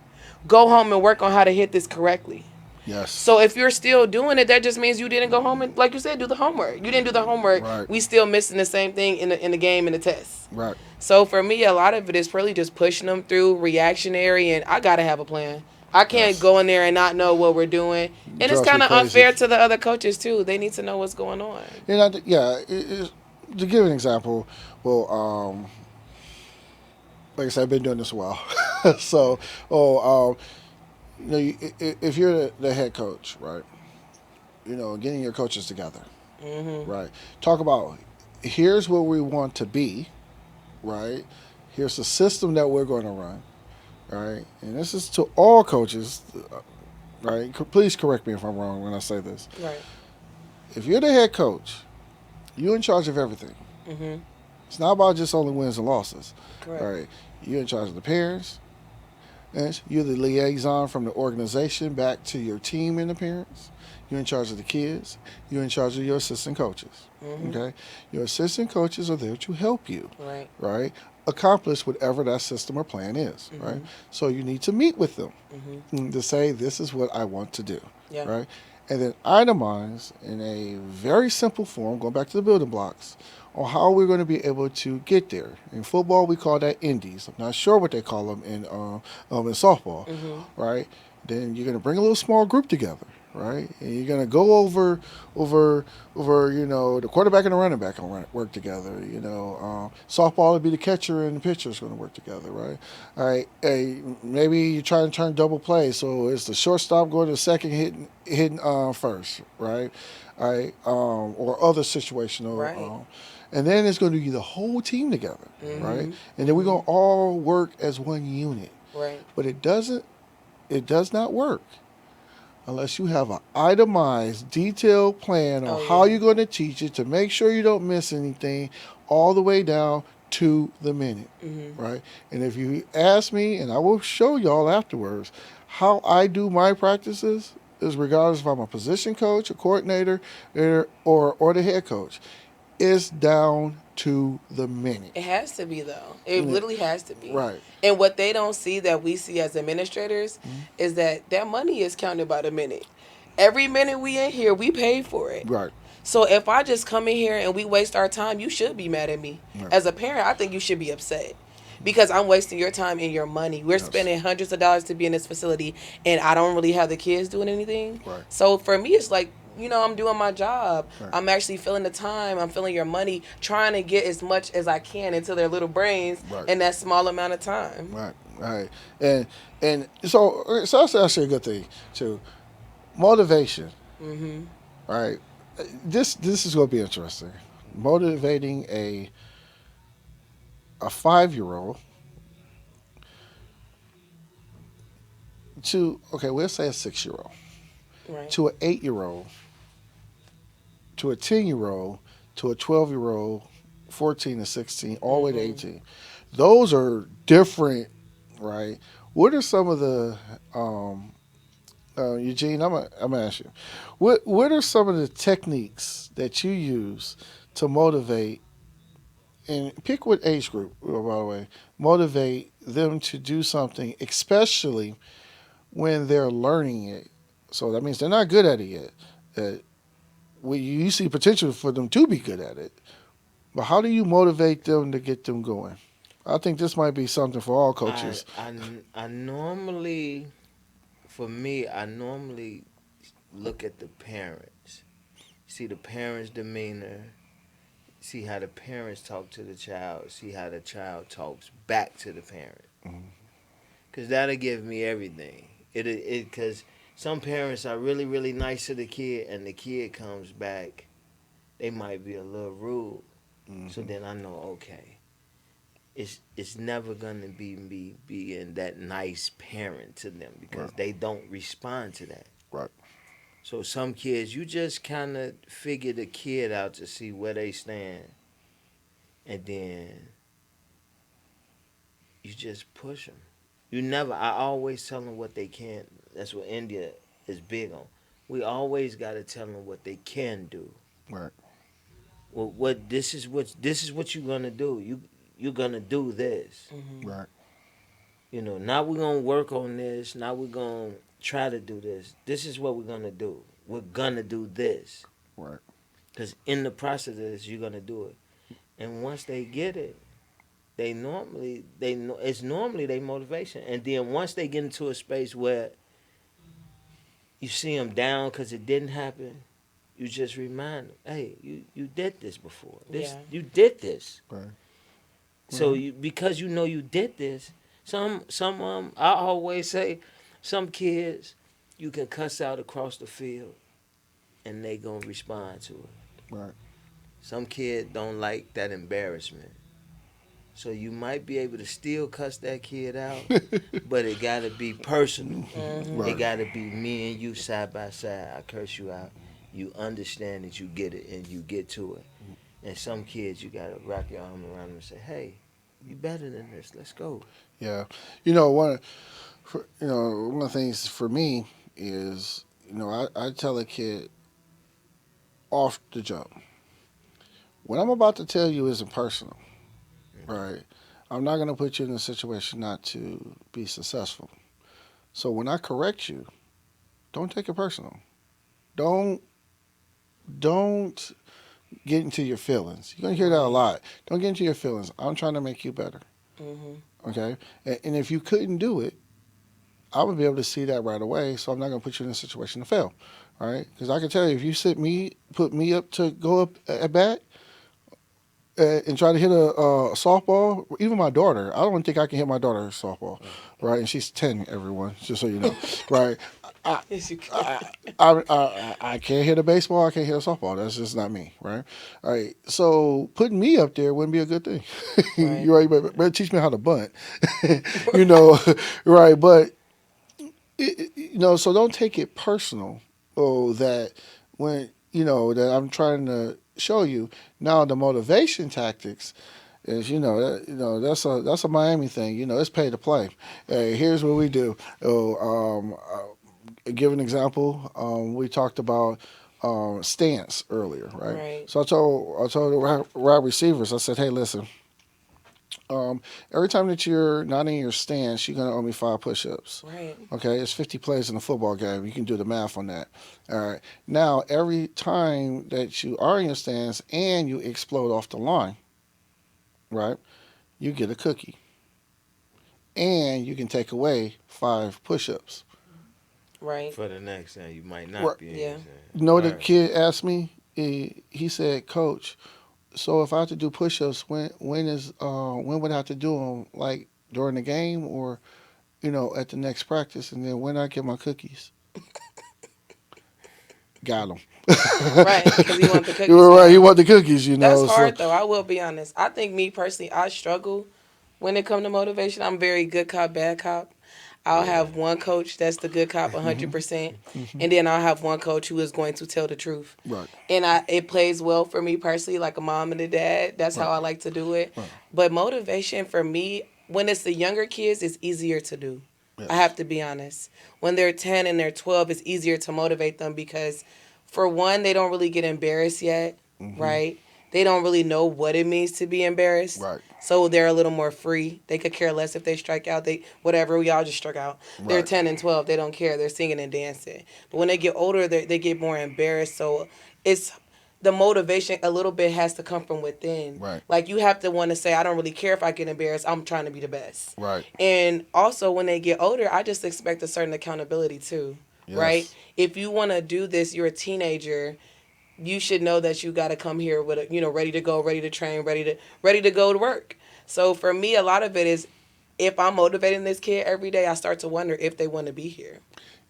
go home and work on how to hit this correctly. Yes. So if you're still doing it, that just means you didn't go home and, like you said, do the homework. You didn't do the homework. Right. We still missing the same thing in the game and the test. Right. So for me, a lot of it is really just pushing them through reactionary, and I gotta have a plan. I can't Yes. go in there and not know what we're doing, and it's Drives me kind of crazy. unfair to the other coaches too. They need to know what's going on. And to give an example, well, like I said, I've been doing this a while. So, if you're the head coach, right? Getting your coaches together, right? Talk about here's where we want to be, right? Here's the system that we're going to run, right? And this is to all coaches, right? Please correct me if I'm wrong when I say this. Right. If you're the head coach, you're in charge of everything. Mhm. It's not about just only wins and losses. Correct. Right. You're in charge of the parents. And you're the liaison from the organization back to your team and the parents. You're in charge of the kids. You're in charge of your assistant coaches. Okay. Your assistant coaches are there to help you. Right. Right. Accomplish whatever that system or plan is. Right. So you need to meet with them to say, this is what I want to do. Yeah. Right. And then itemize in a very simple form, going back to the building blocks, on how we're going to be able to get there. In football, we call that indies. I'm not sure what they call them in softball, right? Then you're going to bring a little small group together, right? And you're going to go over the quarterback and the running back will work together. Softball would be the catcher and the pitcher is going to work together, right? All right. Maybe you're trying to turn double play, so it's the shortstop going to the second hitting first, right? All right. Or other situational. Right. And then it's going to be the whole team together, right? And then we're going to all work as one unit. Right. But it does not work unless you have an itemized, detailed plan on how you're going to teach it to make sure you don't miss anything all the way down to the minute, right? And if you ask me, and I will show y'all afterwards, how I do my practices is regardless if I'm a position coach, a coordinator, or the head coach. It's down to the minute. It has to be, though. It literally has to be. Right. And what they don't see that we see as administrators is that money is counted by the minute. Every minute we in here, we pay for it. Right. So if I just come in here and we waste our time, you should be mad at me. Right. As a parent, I think you should be upset. Because I'm wasting your time and your money. We're spending hundreds of dollars to be in this facility, and I don't really have the kids doing anything. Right. So for me, it's like, I'm doing my job. Right. I'm actually feeling the time. I'm feeling your money, trying to get as much as I can into their little brains Right. in that small amount of time. Right. Right. And so that's actually a good thing too. Motivation. Mm-hmm. Right. This is going to be interesting. Motivating a 5-year-old to, okay, we'll say a 6-year-old, Right. to an 8-year-old, to a 10-year-old, to a 12-year-old, 14 to 16, all the way to Mm-hmm. 18. Those are different, right? What are some of the Eugene? I'm gonna ask you. What are some of the techniques that you use to motivate, and pick what age group, by the way, motivate them to do something, especially when they're learning it. So that means they're not good at it yet. Well, you see potential for them to be good at it, but how do you motivate them to get them going? I think this might be something for all I, coaches. I, I normally, for me, I normally look at the parents, see the parents' demeanor, see how the parents talk to the child, see how the child talks back to the parent. Mhm. Cause that'll give me everything. Cause some parents are really really nice to the kid, and the kid comes back, they might be a little rude. So Mhm. then I know, okay, it's never gonna be me being that nice parent to them because Right. they don't respond to that. Right. So some kids, you just kind of figure the kid out to see where they stand, and then you just push them. You never. I always tell them what they can. That's what India is big on. We always got to tell them what they can do. Right. Well, what you're gonna do. You're gonna do this. Mm-hmm. Right. Now we're gonna work on this. Now we're gonna try to do this. This is what we're gonna do. We're gonna do this. Right. Cause in the process of this, you're gonna do it. And once they get it, they know it's normally their motivation. And then once they get into a space where you see them down because it didn't happen, you just remind them, hey, you did this before. Yeah. You did this. Right. So Right. because you know you did this, I always say, some kids you can cuss out across the field and they gonna respond to it. Right. Some kids don't like that embarrassment. So you might be able to still cuss that kid out, but it gotta be personal. Mm-hmm. It Right. gotta be me and you side by side. I curse you out. You understand that you get it and you get to it. And some kids you gotta wrap your arm around them and say, hey, you better than this. Let's go. Yeah. One of the things for me is, I tell a kid off the jump, what I'm about to tell you isn't personal, right? I'm not going to put you in a situation not to be successful. So when I correct you, don't take it personal. Don't don't get into your feelings. You're gonna hear that a lot. Don't get into your feelings. I'm trying to make you better. Mm-hmm. Okay? And if you couldn't do it, I would be able to see that right away. So I'm not gonna put you in a situation to fail. All right? Because I can tell you, if you put me up to go up at bat, and try to hit a softball, even my daughter, I don't think I can hit my daughter a softball, right? And she's 10, everyone, just so you know, right? I, Yes, you can. I can't hit a baseball, I can't hit a softball. That's just not me, right? All right. So putting me up there wouldn't be a good thing. Right. You're right, but better teach me how to bunt, you know, right? But so don't take it personal. Oh, that when that I'm trying to show you now the motivation tactics is that's a Miami thing. It's pay to play. Hey, here's what we do. Give an example. We talked about stance earlier, right? Right. So I told the wide receivers. I said, hey, listen. Every time that you're not in your stance, you're gonna owe me 5 push-ups. Right. Okay, it's 50 plays in a football game. You can do the math on that. All right. Now, every time that you are in your stance and you explode off the line, right, you get a cookie, and you can take away 5 push-ups. Right. For the next time, you might Right. not be in Yeah. your You know what the Right. kid asked me? He said, "Coach, so if I have to do push-ups, when would I have to do them? Like during the game, or at the next practice? And then when I get my cookies, got them. Right. Because you want the You cookies were right. He now. want the cookies, That's So hard though. I will be honest. I think me personally, I struggle when it comes to motivation. I'm very good cop, bad cop. I'll Yeah. have one coach that's the good cop hmm 100%, hmm and then I'll have one coach who is going to tell the truth. right, And it plays well for me personally, like a mom and a dad. That's right, how I like to do it. right. But motivation for me, when it's the younger kids, it's easier to do. I Yes. have to be honest. When they're 10 and they're 12, it's easier to motivate them because, for one, they don't really get embarrassed yet, hmm right? They don't really know what it means to be embarrassed. Right, So they're a little more free. They could care less if they strike out. They whatever. We all just struck out. They're right, 10 and 12. They don't care. They're singing and dancing. But when they get older, they get more embarrassed. So it's the motivation a little bit has to come from within. right, Like you have to want to say, I don't really care if I get embarrassed. I'm trying to be the best. right. And also when they get older, I just expect a certain accountability too. Right? Yes. If you want to do this, you're a teenager, you should know that you got to come here with ready to go, ready to train, ready to go to work. So for me, a lot of it is if I'm motivating this kid every day, I start to wonder if they want to be here.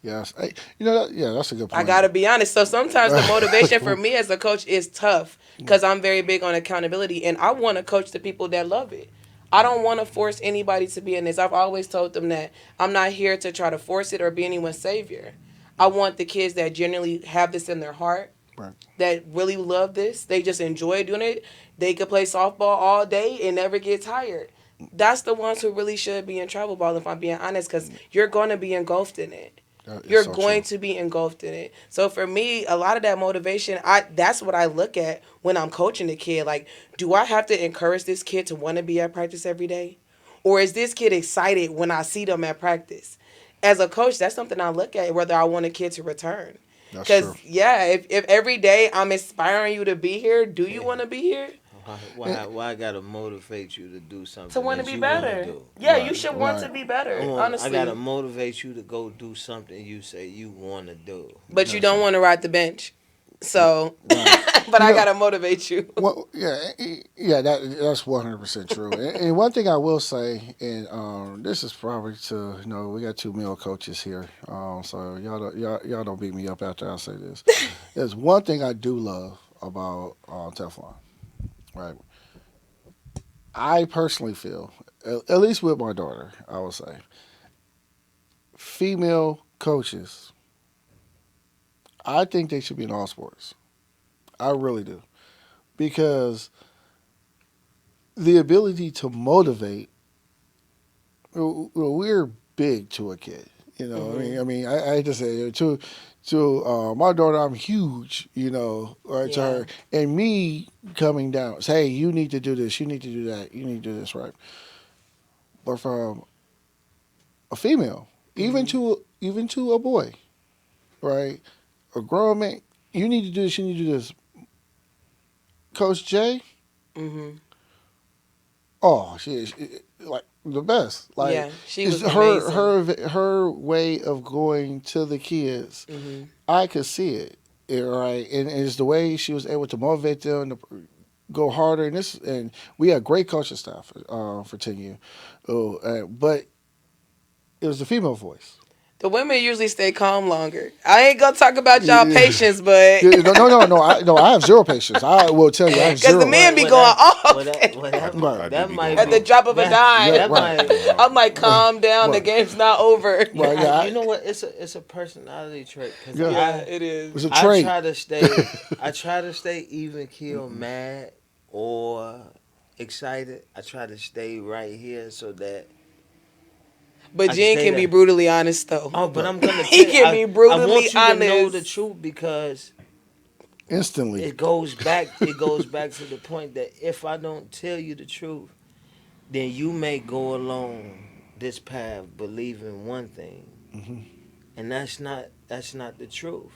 Yes. Hey, yeah, that's a good I point. gotta be honest. So sometimes the motivation for me as a coach is tough because I'm very big on accountability, and I want to coach the people that love it. I don't want to force anybody to be in this. I've always told them that I'm not here to try to force it or be anyone's savior. I want the kids that genuinely have this in their heart, Right. that really love this. They just enjoy doing it. They could play softball all day and never get tired. That's the ones who really should be in travel ball, if I'm being honest, because you're going to be engulfed in it. That is You're so going true. to be engulfed in it. So for me, a lot of that motivation, that's what I look at when I'm coaching the kid. Like, do I have to encourage this kid to want to be at practice every day? Or is this kid excited when I see them at practice? As a coach, that's something I look at, whether I want a kid to return. That's true. Because, yeah, if every day I'm inspiring you to be here, do you Yeah. want to be here? Why I gotta motivate you to do something To want to that be you want to better. do? Yeah, Right. you should want to Right. be better, I honestly. gotta motivate you to go do something you say you want to do. But you That's don't it. want to ride the bench. So, Right. but You I know, got to motivate you. Well, yeah, that's 100% true. And one thing I will say, and this is probably to we got two male coaches here, so y'all don't beat me up after I say this. There's one thing I do love about Teflon, right? I personally feel, at least with my daughter, I will say, female coaches, I think they should be in all sports. I really do because the ability to motivate, we're big to a kid. Hmm. I hate to say it, to my daughter, I'm huge. Right, to Yeah. her, and me coming down, say, hey, you need to do this, you need to do that, you need to do this, right? But from a female, Hmm. even to a boy, right, a grown man, you need to do this, you need to do this. Coach J, Hmm. oh, she is like the best. Like Yeah, she it's was amazing. her way of going to the kids. Hmm. I could see it, right, and it's the way she was able to motivate them to go harder. And we had great coaching staff for 10 years, but it was the female voice. The women usually stay calm longer. I ain't gonna talk about y'all Yeah. patience, but No. I have zero patience. I will tell you, I have because the zero. men be What going that off I do that be might going at be the off. drop of a that dime. Yeah, that right. might I'm like, calm down. The Right. game's not over. Right. Yeah. you know what? It's a personality trait because Yeah. Yeah, it It's is. a I trait. try to stay I try to stay even keel mad or excited. I try to stay right here so that But I can Gene stay can be there. brutally honest though. Oh, but Right. I'm gonna He tell you, can be I brutally want you to know the honest. truth because Instantly. it goes back to the point that if I don't tell you the truth, then you may go along this path believing one thing, Hmm. and that's not the truth.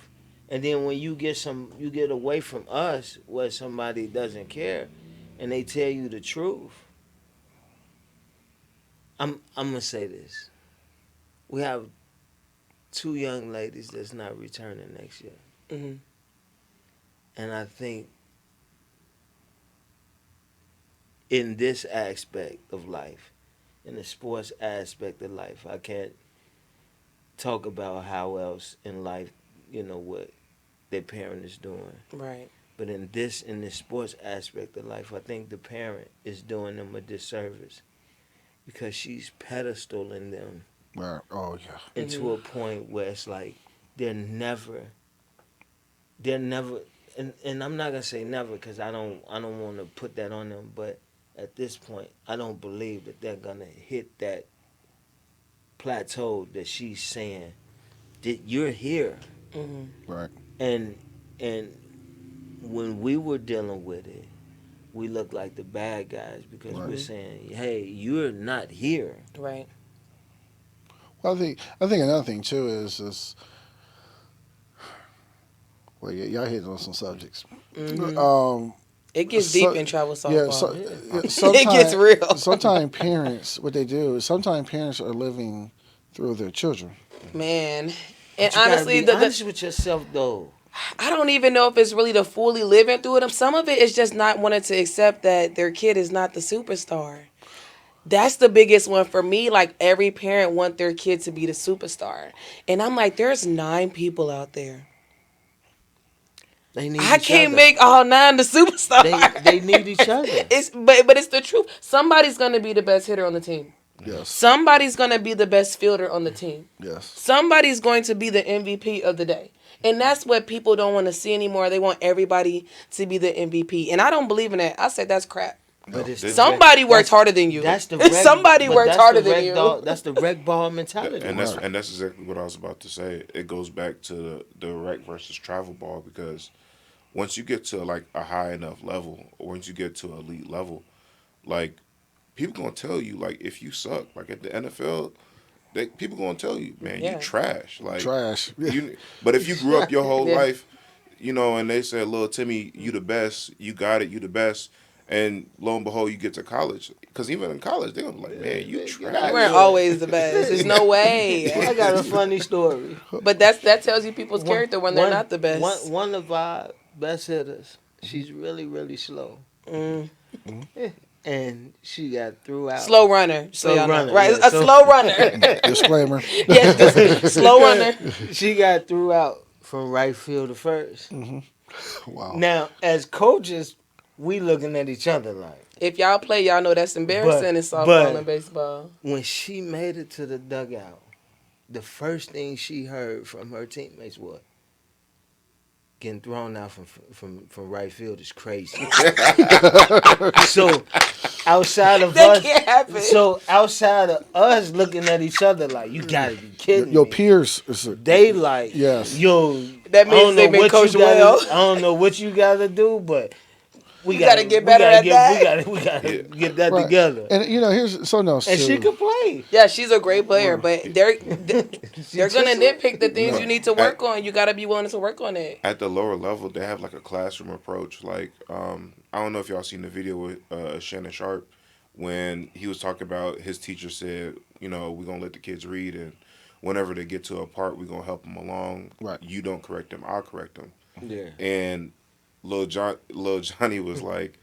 And then when you get away from us where somebody doesn't care and they tell you the truth, I'm gonna say this. We have two young ladies that's not returning next year. Hmm. And I think in this aspect of life, in the sports aspect of life, I can't talk about how else in life, what their parent is doing. Right. But in the sports aspect of life, I think the parent is doing them a disservice because she's pedestaling them Right. Oh yeah. into a point where it's like they're never, they're never, and I'm not gonna say never because I don't want to put that on them, but at this point, I don't believe that they're gonna hit that plateau that she's saying that you're here, Hmm. Right. and and when we were dealing with it, we looked like the bad guys because Right. we're saying, hey, you're not here. Right. Well, I think another thing too is well, y'all hitting on some subjects. Hmm. Um, It gets So- deep in travel yeah, softball. sometimes It gets real. sometimes parents, what they do is sometimes parents are living through their children. Man. But And you gotta honestly, be honest with yourself though. I don't even know if it's really the fully living through it. Some of it is just not wanting to accept that their kid is not the superstar. That's the biggest one for me. Like, every parent want their kid to be the superstar. And I'm like, there's 9 people out there. They need I each can't other. make all 9 the superstar. They need each other. But it's the truth. Somebody's gonna be the best hitter on the team. Yes. Somebody's gonna be the best fielder on the team. Yes. Somebody's going to be the MVP of the day. And that's what people don't want to see anymore. They want everybody to be the MVP. And I don't believe in that. I said that's crap. But it's Somebody works harder than you. That's the Somebody but works that's harder the than rec you. Ball, that's the rec ball mentality. And that's exactly what I was about to say. It goes back to the rec versus travel ball because once you get to like a high enough level, or once you get to elite level, like people gonna tell you like if you suck, like at the NFL, people gonna tell you, man, Yeah. you trash. Like Trash. but if you grew up your whole Yeah. life, and they said, "Little Timmy, you the best. You got it. You the best." And lo and behold, you get to college. Because even in college, they're gonna be like, "Man, you You trash." weren't always the best. There's no way. I got a funny story. But that tells you people's character when they're One- not the best. One of our best hitters, she's really, really slow. Mm. And she got threw out. Slow runner. So Slow y'all know. runner, Right? yeah, A so- slow runner. Disclaimer. Yes, slow runner. She got threw out from right field to first. Wow. Now, as coaches, we looking at each other like, If y'all play, y'all know that's embarrassing in softball but- and baseball. when she made it to the dugout, the first thing she heard from her teammates was, getting thrown out from right field is crazy. So outside of That us, can't happen. so outside of us looking at each other like, you gotta be kidding Your me. peers. They like, Yes. yo, That means I don't they've know been what coached you gotta, well. I don't know what you gotta do, but we gotta get better at that. We gotta Yeah. get that Right. together. And here's something else And too. she could play. Yeah, she's a great player, but they're gonna just- nitpick the things No. you need to work on. You gotta be willing to work on it. At the lower level, they have like a classroom approach. Like, I don't know if y'all seen the video with Shannon Sharp when he was talking about his teacher said, we're gonna let the kids read, and whenever they get to a part, we're gonna help them along. Right. You don't correct them, I'll correct them. Yeah. And Lil Johnny was like,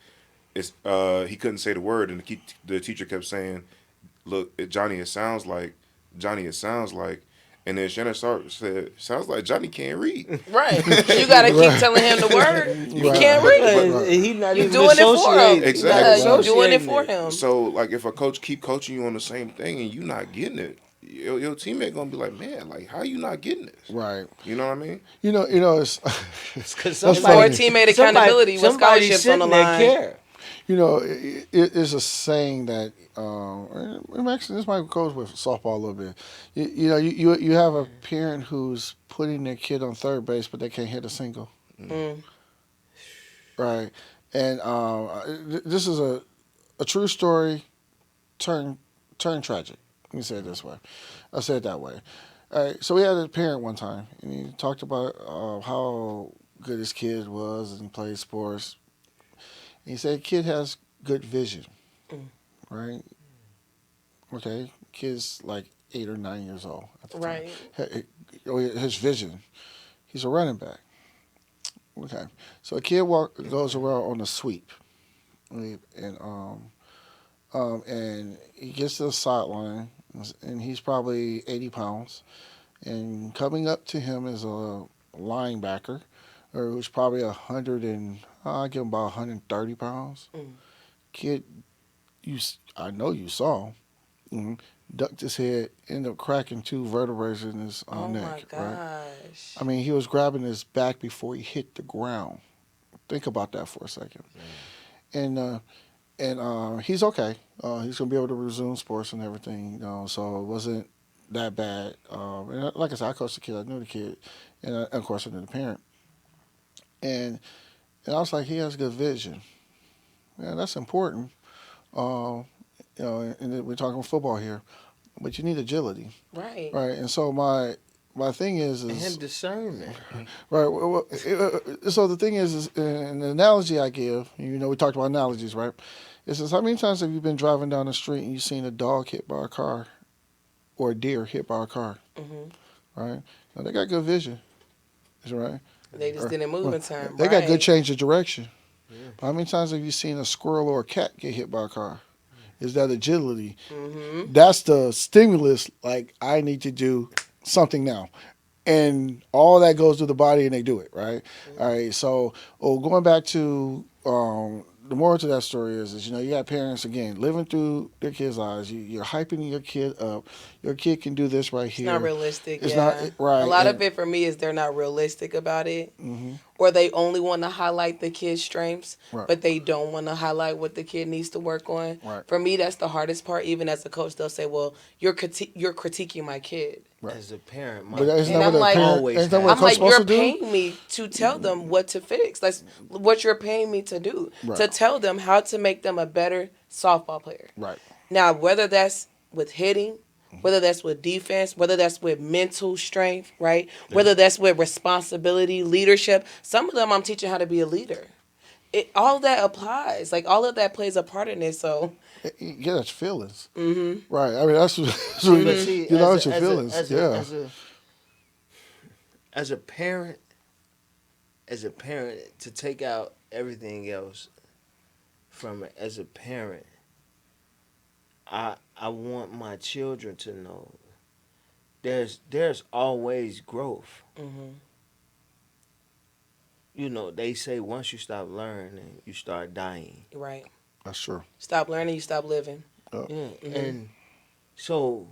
he couldn't say the word, and the teacher kept saying, "Look, Johnny, it sounds like Johnny, it sounds like." And then Shannon Sharp said, "Sounds like Johnny can't read." Right. You gotta keep telling him the word. He Right. can't read. Right. He's not You even doing it for him. associating. Exactly. Yeah, Right. you doing it for him. So, like, if a coach keep coaching you on the same thing and you not getting it, your teammate gonna be like, "Man, like, how you not getting this?" Right. You know what I mean? It's Because That's More funny. teammate accountability with scholarships on the line. Care. It's a saying that actually this might go with softball a little bit. You have a parent who's putting their kid on third base, but they can't hit a single. Mm. Right, and this is a true story, turned tragic. Let me say it this way. I'll say it that way. All right, so we had a parent one time, and he talked about how good his kid was and he played sports. And he said, "Kid has good vision, right? Okay, kid's like 8 or 9 years old at the time. Right. His vision. He's a running back. Okay, so a kid goes around on a sweep, right? And he gets to the sideline, and he's probably 80 pounds. And coming up to him is a linebacker, or who's probably 100 and I give him about 130 pounds. Mm. Kid, I know you saw, hmm ducked his head, ended up cracking two vertebrae in his Oh my neck. Right. gosh. I mean, he was grabbing his back before he hit the ground. Think about that for a second. And he's okay. He's gonna be able to resume sports and everything. So it wasn't that bad. And like I said, I coached the kid. I knew the kid, and of course I knew the parent. And and I was like, he has good vision. Yeah, that's important. Uh, and we're talking football here, but you need agility, Right. right? And so my thing is And discernment. right. So the thing is, and the analogy I give, we talked about analogies, right? It says, how many times have you been driving down the street and you've seen a dog hit by a car or a deer hit by a car, Hmm. right? Now, they got good vision, is right. They just didn't move in time. They got good Right. change of direction. Yeah. But how many times have you seen a squirrel or a cat get hit by a car? Is that agility? Hmm. That's the stimulus. Like, I need to do something now. And all that goes to the body and they do it, right? All right. So, going back to the moral to that story is you got parents, again, living through their kids' lives. You're hyping your kid up. Your kid can do this right It's here. not realistic. It's Yeah. not right. A lot of it for me is they're not realistic about it, Hmm. or they only want to highlight the kid's strengths, Right. but they don't want to highlight what the kid needs to work on. Right. For me, that's the hardest part. Even as a coach, they'll say, "Well, you're critiquing my kid." Right. As a parent, But isn't And that I'm what a like- parent? Always Isn't that have. what a I'm coach like, supposed you're to do? paying me to tell them what to fix. That's what you're paying me to do. Right. To tell them how to make them a better softball player. Right. Now, whether that's with hitting, whether that's with defense, whether that's with mental strength, right? Whether that's with responsibility, leadership. Some of them I'm teaching how to be a leader. All that applies. Like, all of that plays a part in it. So, Yeah, that's feelings. hmm Right. I mean, that's what But see, you know, as it's a- your as a- feelings. as a- Yeah. as a parent, to take out everything else from it, as a parent, I want my children to know there's always growth. hmm They say once you stop learning, you start dying. right. That's true. Stop learning, you stop living. Yeah, Mhm. and so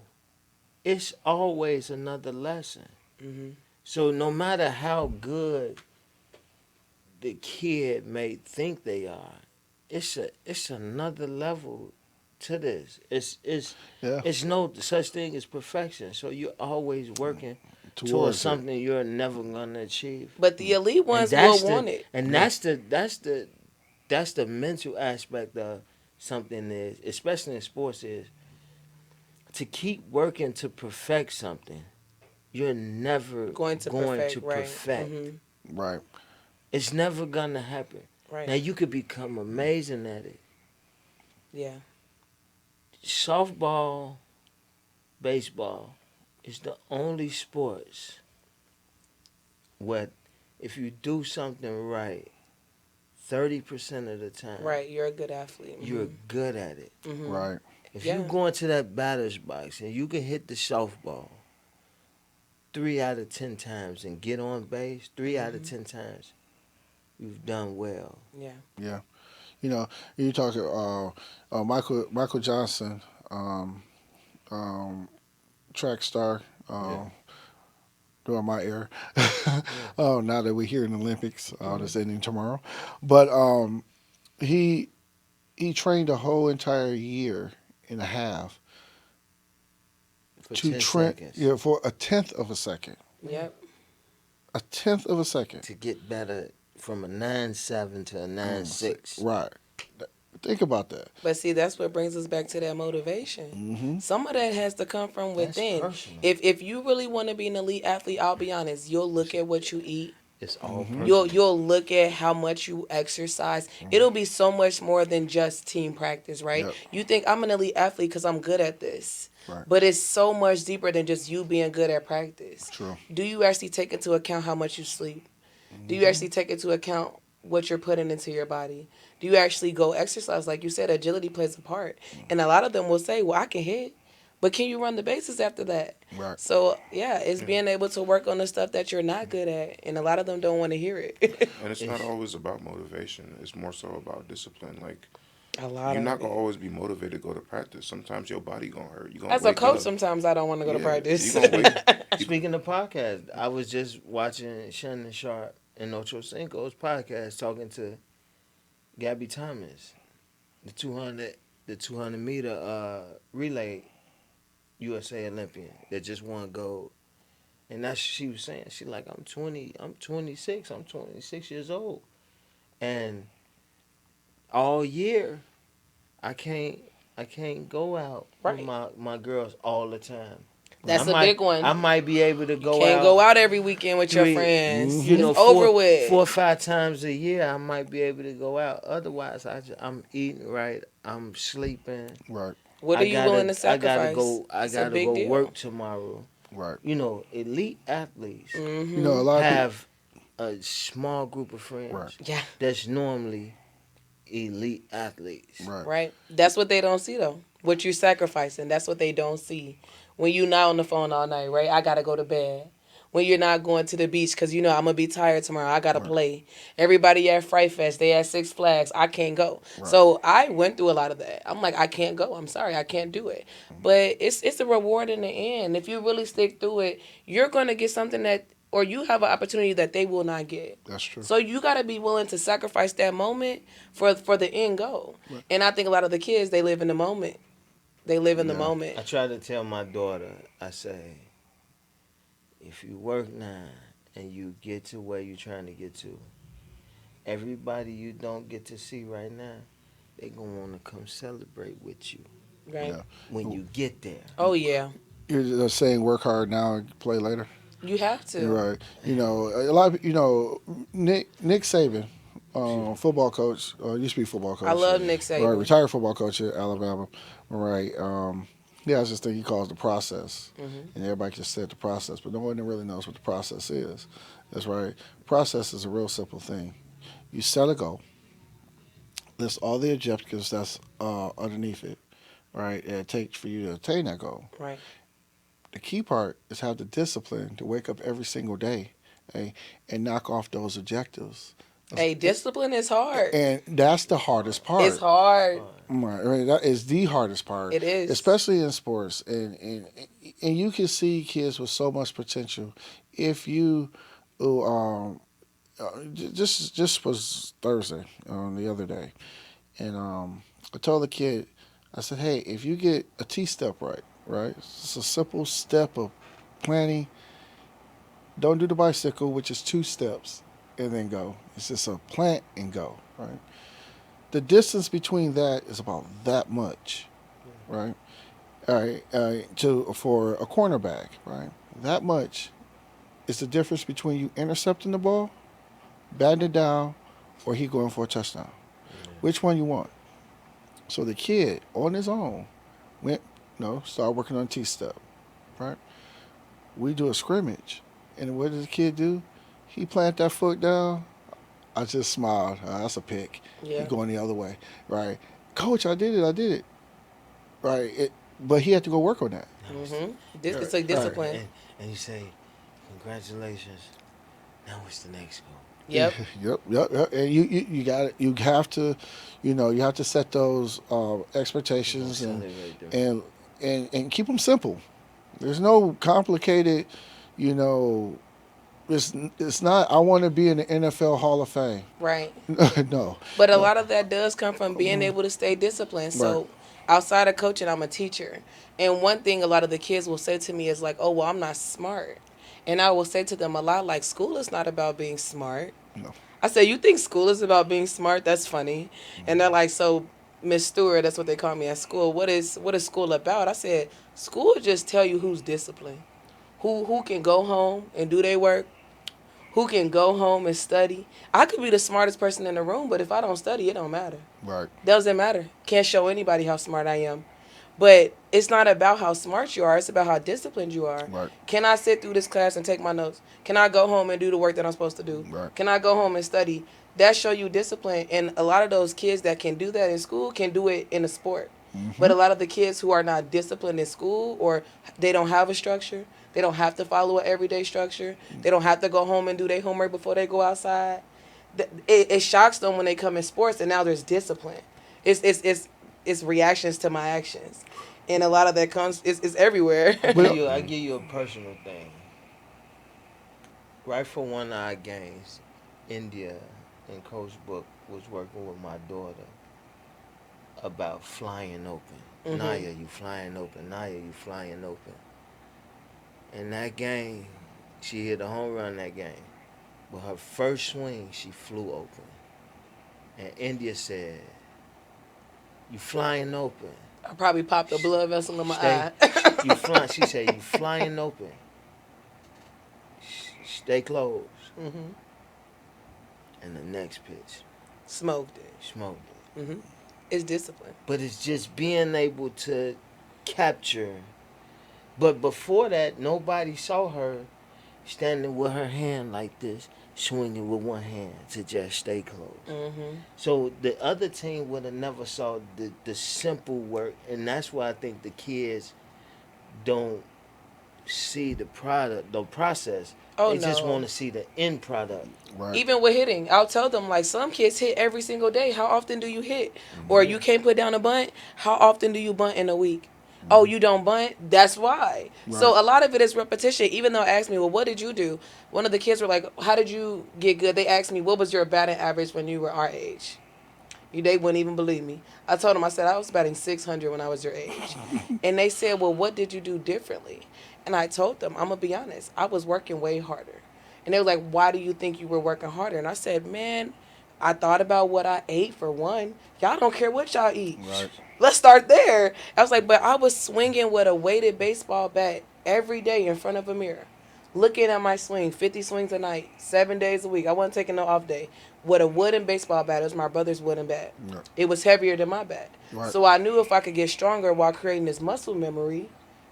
it's always another lesson. hmm So no matter how good the kid may think they are, it's another level to this. Yeah. It's no such thing as perfection. So you're always working towards Towards it. something you're never gonna achieve. But the elite ones And will that's want it. And that's the mental aspect of something is, especially in sports, is to keep working to perfect something. You're never Going to perfect, right. hmm Right. It's never gonna happen. Right. Now you could become amazing at it. Yeah. Softball, baseball is the only sports where if you do something right, 30% of the time, Right. You're a good athlete. you're good at it. hmm Right. If Yeah. you go into that batter's box and you can hit the softball 3 out of 10 times and get on base 3 out of 10 times, you've done well. Yeah. Yeah. You talk Michael Johnson, track star. Yeah. During my era. Oh, now that we're here in the Olympics, that's ending tomorrow. But he trained a whole entire year and a half For to 10 train, seconds. yeah, for a tenth of a second. Yep. A tenth of a second. To get better from a 9.7 to a 9.6. Right. Think about that. But see, that's what brings us back to that motivation. Mm-hmm. Some of that has to come from That's within. personal. If you really want to be an elite athlete, I'll be honest, you'll look at what you eat. It's all You'll personal. you'll look at how much you exercise. It'll be so much more than just team practice, right? Yep. You think I'm an elite athlete because I'm good at this, Right. but it's so much deeper than just you being good at practice. True. Do you actually take into account how much you sleep? Do you Hmm. actually take into account what you're putting into your body? Do you actually go exercise? Like you said, agility plays a part. And a lot of them will say, well, I can hit, but can you run the bases after that? Right. So, yeah, it's being able to work on the stuff that you're not good at. And a lot of them don't want to hear it. And it's not It's always about motivation. It's more so about discipline. Like A lot you're of not gonna it. always be motivated to go to practice. Sometimes your body gonna hurt. You gonna As a wake coach, up. sometimes I don't want to go to Yeah, you practice. gonna wake. speaking of podcast, I was just watching Shannon Sharp and Ocho Cinco's podcast talking to Gabby Thomas, the 200 meter relay USA Olympian that just won gold. And that's she was saying. She like I'm 26, I'm 26 years old. And all year I can't I can't go out with Right. my girls all the time. I That's a might big one. I might be able to go Can't out go out every weekend with your three, friends. you know, It's over with. 4 or 5 times a year. I might be able to go out. Otherwise, I'm eating right. I'm sleeping. Right. What are you willing to sacrifice? I It's a gotta big go deal. work tomorrow. Right. You know, elite athletes You know, a lot of people. have a small group of friends Right. Yeah, that's normally elite athletes. Right. right. That's what they don't see though. What you sacrificing. That's what they don't see. When you not on the phone all night, right? I gotta go to bed. When you're not going to the beach because you know I'm gonna be tired tomorrow. I gotta Right. play. Everybody at Fright Fest, they at Six Flags. I can't go. Right. So I went through a lot of that. I'm like, I can't go. I'm sorry, I can't do it. But it's a reward in the end. If you really stick through it, you're gonna get something that, or you have an opportunity that they will not get. That's true. So you got to be willing to sacrifice that moment for the end goal. Right. And I think a lot of the kids, they live in the moment. They live in the Yeah. moment. I try to tell my daughter, I say, if you work now and you get to where you're trying to get to, everybody you don't get to see right now, they gonna want to come celebrate with you Right? Yeah. when you get there. Oh yeah, You're just saying work hard now and play later. you have to. You're right. You know, a lot of Nick Saban, football coach, used to be football coach. I love Nick Saban. Right, retired football coach at Alabama. Right. He has this thing he calls the process, and everybody just said the process, but no one really knows what the process is. That's right. Process is a real simple thing. You set a goal, list all the objectives that's underneath it, right? And it takes for you to attain that goal. Right. The key part is have the discipline to wake up every single day, and knock off those objectives. Hey, discipline is hard. And that's the hardest part. It's hard. Right, that is the hardest part. It is. Especially in sports, and you can see kids with so much potential. If you, just was Thursday, the other day, and I told the kid, I said, hey, if you get a T-step right, it's a simple step of planning. Don't do the bicycle, which is 2 steps, and then go. It's just a plant and go, right? The distance between that is about that much, right? All right, for a cornerback, right? That much is the difference between you intercepting the ball, batting it down, or he going for a touchdown. Which one you want? So the kid on his own started working on T-step, right? We do a scrimmage, and what does the kid do? He planted that foot down. I just smiled. That's a pick. Yeah. He going the other way, right? Coach, I did it, right? But he had to go work on that. It's a discipline. And you say, congratulations. Now what's the next goal? Yep. Yep. And you have to set those expectations Celebrate them. and keep them simple. There's no complicated, it's not. I want to be in the NFL Hall of Fame. Right. No. But a lot of that does come from being able to stay disciplined. So Right. outside of coaching, I'm a teacher. And one thing a lot of the kids will say to me is like, oh, well, I'm not smart. And I will say to them a lot, like, school is not about being smart. No. I say, you think school is about being smart? That's funny. And they're like, so, Miss Stewart, that's what they call me at school. What is school about? I said, school just tell you who's disciplined. Who can go home and do their work, who can go home and study. I could be the smartest person in the room, but if I don't study, it don't matter. Right. Doesn't matter. Can't show anybody how smart I am. But it's not about how smart you are. It's about how disciplined you are. Right. Can I sit through this class and take my notes? Can I go home and do the work that I'm supposed to do? Right. Can I go home and study? That show you discipline. And a lot of those kids that can do that in school can do it in a sport. But a lot of the kids who are not disciplined in school, or they don't have a structure, they don't have to follow an everyday structure, they don't have to go home and do their homework before they go outside. It shocks them when they come in sports, and now there's discipline. It's reactions to my actions, and a lot of that comes is everywhere. I give you a personal thing. Right for one of our games, India and Coach Book was working with my daughter about flying open. Naya, you flying open. Naya, you flying open. In that game, she hit a home run that game. But her first swing, she flew open. And India said, you flying open. I probably popped a blood vessel in my eye. You flying. She said, you flying open. Stay closed. And the next pitch, Smoked it. smoked it. It's discipline. But it's just being able to capture. But before that, nobody saw her standing with her hand like this, swinging with one hand to just stay close. So the other team would have never saw the simple work, and that's why I think the kids don't see the product, the process. Oh, they just no. want to see the end product. Right. Even with hitting, I'll tell them, like, some kids hit every single day. How often do you hit? Or you can't put down a bunt. How often do you bunt in a week? Oh, you don't bunt? That's why. Right. So a lot of it is repetition. Even though asked me, well, what did you do? One of the kids were like, how did you get good? They asked me, what was your batting average when you were our age? They wouldn't even believe me. I told them, I said, I was batting 600 when I was your age. And they said, well, what did you do differently? And I told them, I'm going to be honest, I was working way harder. And they were like, why do you think you were working harder? And I said, man, I thought about what I ate for one. Y'all don't care what y'all eat. Right. Let's start there. I was like, but I was swinging with a weighted baseball bat every day in front of a mirror. Looking at my swing, 50 swings a night, 7 days a week. I wasn't taking no off day. With a wooden baseball bat. It was my brother's wooden bat. Yeah. It was heavier than my bat. Right. So I knew if I could get stronger while creating this muscle memory,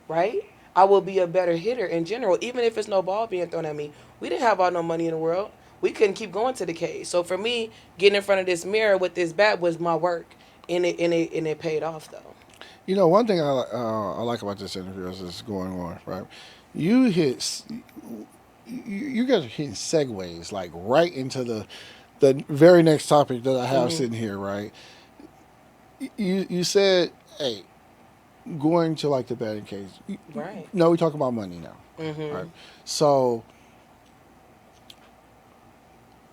right, I will be a better hitter in general, even if it's no ball being thrown at me. We didn't have all no money in the world. We couldn't keep going to the cage. So for me, getting in front of this mirror with this bat was my work, and it paid off though. You know, one thing I like about this interview as it's going on, right? You guys are hitting segues like right into the very next topic that I have sitting here, right? You said, hey, going to like the batting cage. Right. No, we talk about money now, right? So,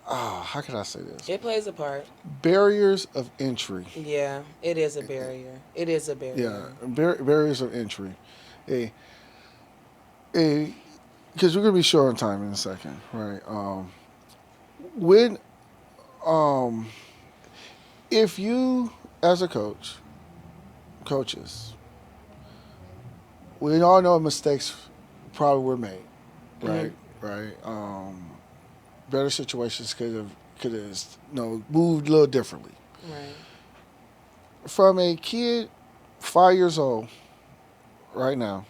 how can I say this? It plays a part. Barriers of entry. Yeah, it is a barrier. It is a barrier. Yeah, barriers of entry. Because we're gonna be short on time in a second, right? When, if you as a coaches, we all know mistakes probably were made, right? Right. Better situations could have moved a little differently. Right. From a kid 5 years old, right now,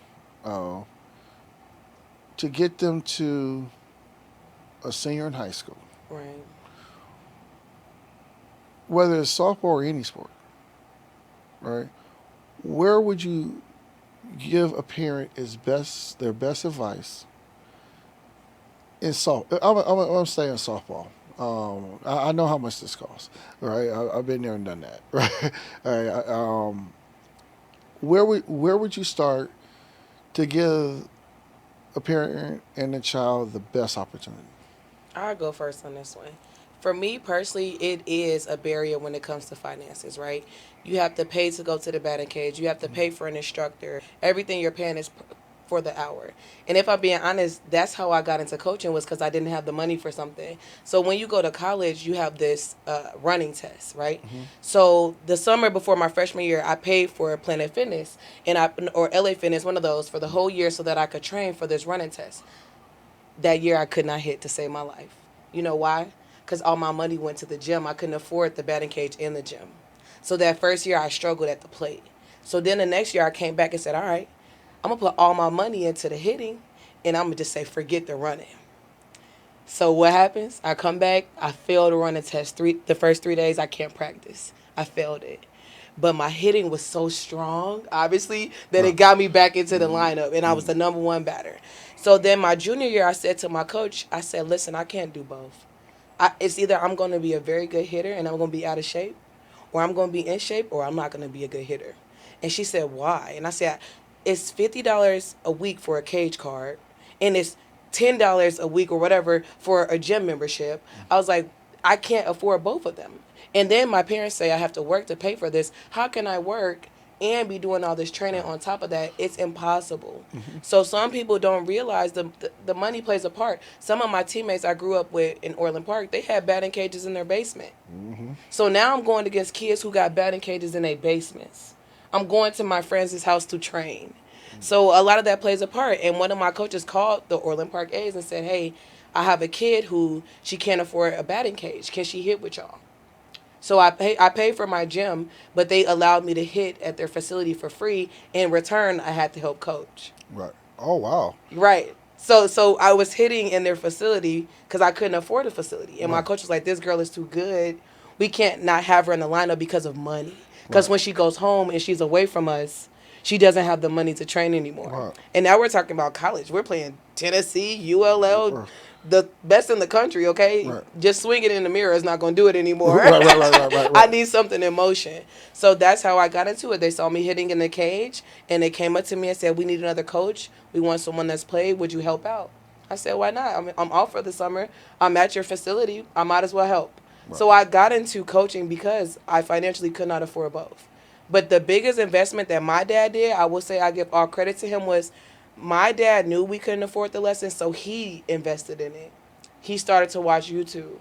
to get them to a senior in high school, Right. whether it's softball or any sport, right? Where would you give a parent their best advice in I'm saying softball. I know how much this costs, right? I've been there and done that, right? All right. Where would you start to give a parent and a child the best opportunity? I'll go first on this one. For me personally, it is a barrier when it comes to finances, right? You have to pay to go to the batting cage. You have to pay for an instructor. Everything you're paying is for the hour. And if I'm being honest, that's how I got into coaching, was because I didn't have the money for something. So when you go to college, you have this running test, right? So the summer before my freshman year, I paid for Planet Fitness or LA Fitness, one of those, for the whole year so that I could train for this running test. That year I could not hit to save my life. You know why? Because all my money went to the gym. I couldn't afford the batting cage in the gym. So that first year I struggled at the plate. So then the next year I came back and said, all right, I'm going to put all my money into the hitting, and I'm going to just say, forget the running. So what happens? I come back, I failed to run a test. The first 3 days I can't practice. I failed it. But my hitting was so strong, obviously, that it got me back into the lineup, and I was the number one batter. So then my junior year, I said to my coach, I said, listen, I can't do both. It's either I'm going to be a very good hitter and I'm going to be out of shape, or I'm going to be in shape, or I'm not going to be a good hitter. And she said, why? And I said, it's $50 a week for a cage card, and it's $10 a week or whatever for a gym membership. I was like, I can't afford both of them. And then my parents say I have to work to pay for this. How can I work and be doing all this training on top of that? It's impossible. So some people don't realize the money plays a part. Some of my teammates I grew up with in Orland Park, they had batting cages in their basement. So now I'm going against kids who got batting cages in their basements. I'm going to my friends' house to train. So a lot of that plays a part. And one of my coaches called the Orland Park A's and said, hey, I have a kid who she can't afford a batting cage. Can she hit with y'all? So I paid for my gym, but they allowed me to hit at their facility for free. In return, I had to help coach. Right. Oh, wow. Right. So I was hitting in their facility because I couldn't afford a facility. And my coach was like, this girl is too good. We can't not have her in the lineup because of money. Because when she goes home and she's away from us, she doesn't have the money to train anymore. Right. And now we're talking about college. We're playing Tennessee, ULL, the best in the country, okay? Right. Just swinging in the mirror is not going to do it anymore. Right. I need something in motion. So that's how I got into it. They saw me hitting in the cage, and they came up to me and said, we need another coach. We want someone that's played. Would you help out? I said, why not? I mean, I'm off for the summer. I'm at your facility. I might as well help. Right. So I got into coaching because I financially could not afford both. But the biggest investment that my dad did, I will say I give all credit to him, was my dad knew we couldn't afford the lessons, so he invested in it. He started to watch YouTube,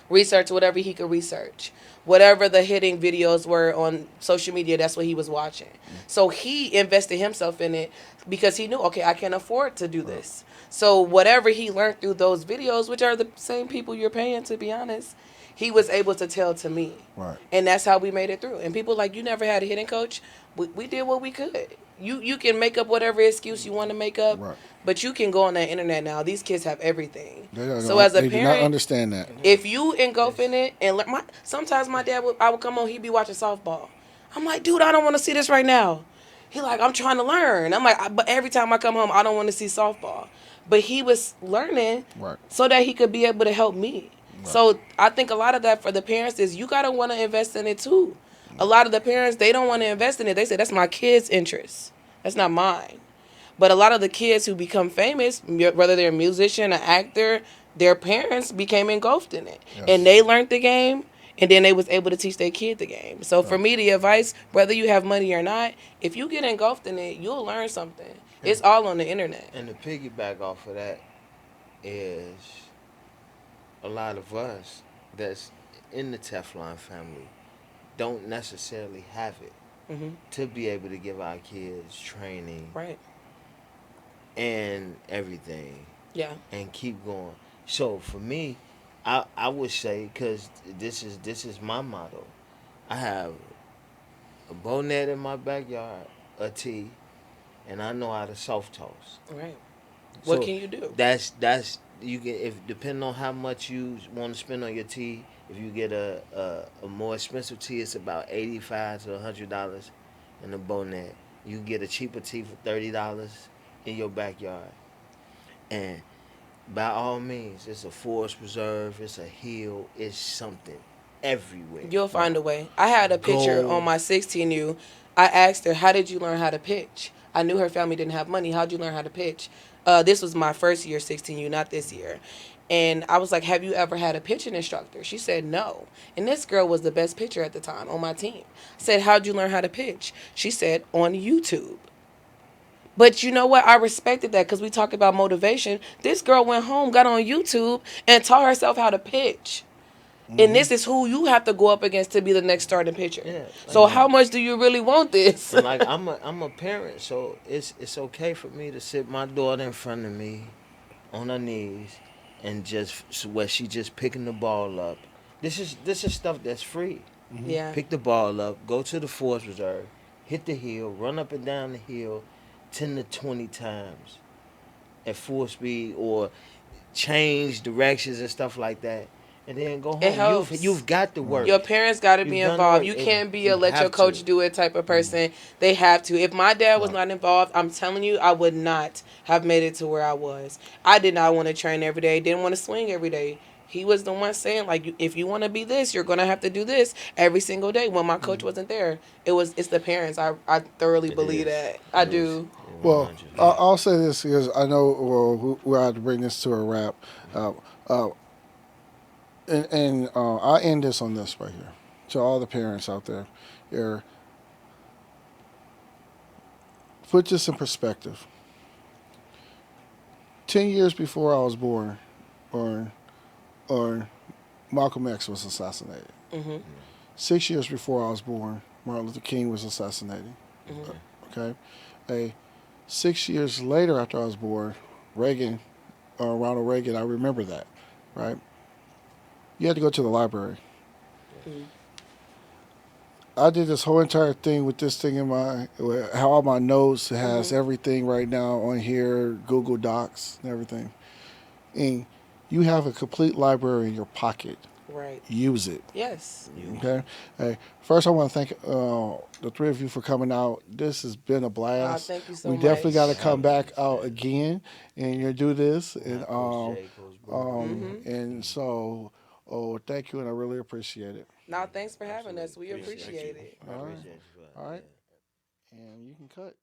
research whatever he could research. Whatever the hitting videos were on social media, that's what he was watching. So he invested himself in it because he knew, okay, I can afford to do this. So whatever he learned through those videos, which are the same people you're paying, to be honest, he was able to tell to me. Right. And that's how we made it through. And people like, you never had a hitting coach? We did what we could. You can make up whatever excuse you want to make up, Right. but you can go on the internet now. These kids have everything. So as a they do parent, not understand that. if you engulf in it, and sometimes my dad I would come home, he'd be watching softball. I'm like, dude, I don't want to see this right now. He like, I'm trying to learn. I'm like, but every time I come home, I don't want to see softball. But he was learning so that he could be able to help me. Right. So I think a lot of that for the parents is you got to want to invest in it too. A lot of the parents, they don't want to invest in it. They say, that's my kid's interest. That's not mine. But a lot of the kids who become famous, whether they're a musician, an actor, their parents became engulfed in it. Yes. And they learned the game, and then they was able to teach their kid the game. So for me, the advice, whether you have money or not, if you get engulfed in it, you'll learn something. It's all on the internet. And to piggyback off of that is a lot of us that's in the Teflon family don't necessarily have it to be able to give our kids training and everything. Yeah. And keep going. So for me, I would say, because this is my motto, I have a bow net in my backyard, a tee, and I know how to soft toss. Right. So what can you do? That's you get, if depending on how much you want to spend on your tee. If you get a more expensive tee, it's about $85 to $100 in the bow net. You can get a cheaper tee for $30 in your backyard. And by all means, it's a forest preserve, it's a hill, it's something everywhere. You'll find a way. I had a picture on my 16U. I asked her, how did you learn how to pitch? I knew her family didn't have money. How'd you learn how to pitch? This was my first year 16U, not this year. And I was like, have you ever had a pitching instructor? She said no. And this girl was the best pitcher at the time on my team. I said, how'd you learn how to pitch? She said, on YouTube. But you know what? I respected that because we talked about motivation. This girl went home, got on YouTube, and taught herself how to pitch. And this is who you have to go up against to be the next starting pitcher. Yeah, so how much do you really want this? Like I'm a parent, so it's okay for me to sit my daughter in front of me on her knees and just where she just picking the ball up. This is stuff that's free. Yeah. Pick the ball up, go to the force reserve, hit the hill, run up and down the hill 10 to 20 times at full speed, or change directions and stuff like that, and then go It home. You've helps. got the work. Your parents got to be You've done the involved. work. You can't be a You let your have coach to. do it type of person. They have to. If my dad was No. not involved, I'm telling you, I would not have made it to where I was. I did not want to train every day. Didn't want to swing every day. He was the one saying like, if you want to be this, you're gonna have to do this every single day. When my coach wasn't there, it's the parents. I thoroughly It believe is. that. I It is. do. Well, 100. I'll say this because I know we have to bring this to a wrap. Uh, uh, and I'll end this on this right here. To all the parents out there, here, put this in perspective. 10 years before I was born, or or Malcolm X was assassinated. Hmm. 6 years before I was born, Martin Luther King was assassinated. Hmm. Okay, 6 years later after I was born, Reagan, Ronald Reagan. I remember that, right? You had to go to the library. Hmm. I did this whole entire thing with this thing in how all my notes has Hmm. everything right now on here, Google Docs and everything. And you have a complete library in your pocket. Right. Use it. Yes. Okay. Hey, first, I want to thank the three of you for coming out. This has been a blast. Thank you so We definitely got to much. come Having back us, out man. again and you do this. Now, Coach J, Coach Bro. Hmm. And so, thank you, and I really appreciate it. Now, thanks for having Absolutely. us. We Appreciate you. appreciate it. All right. Appreciate you for All yeah. right. And you can cut.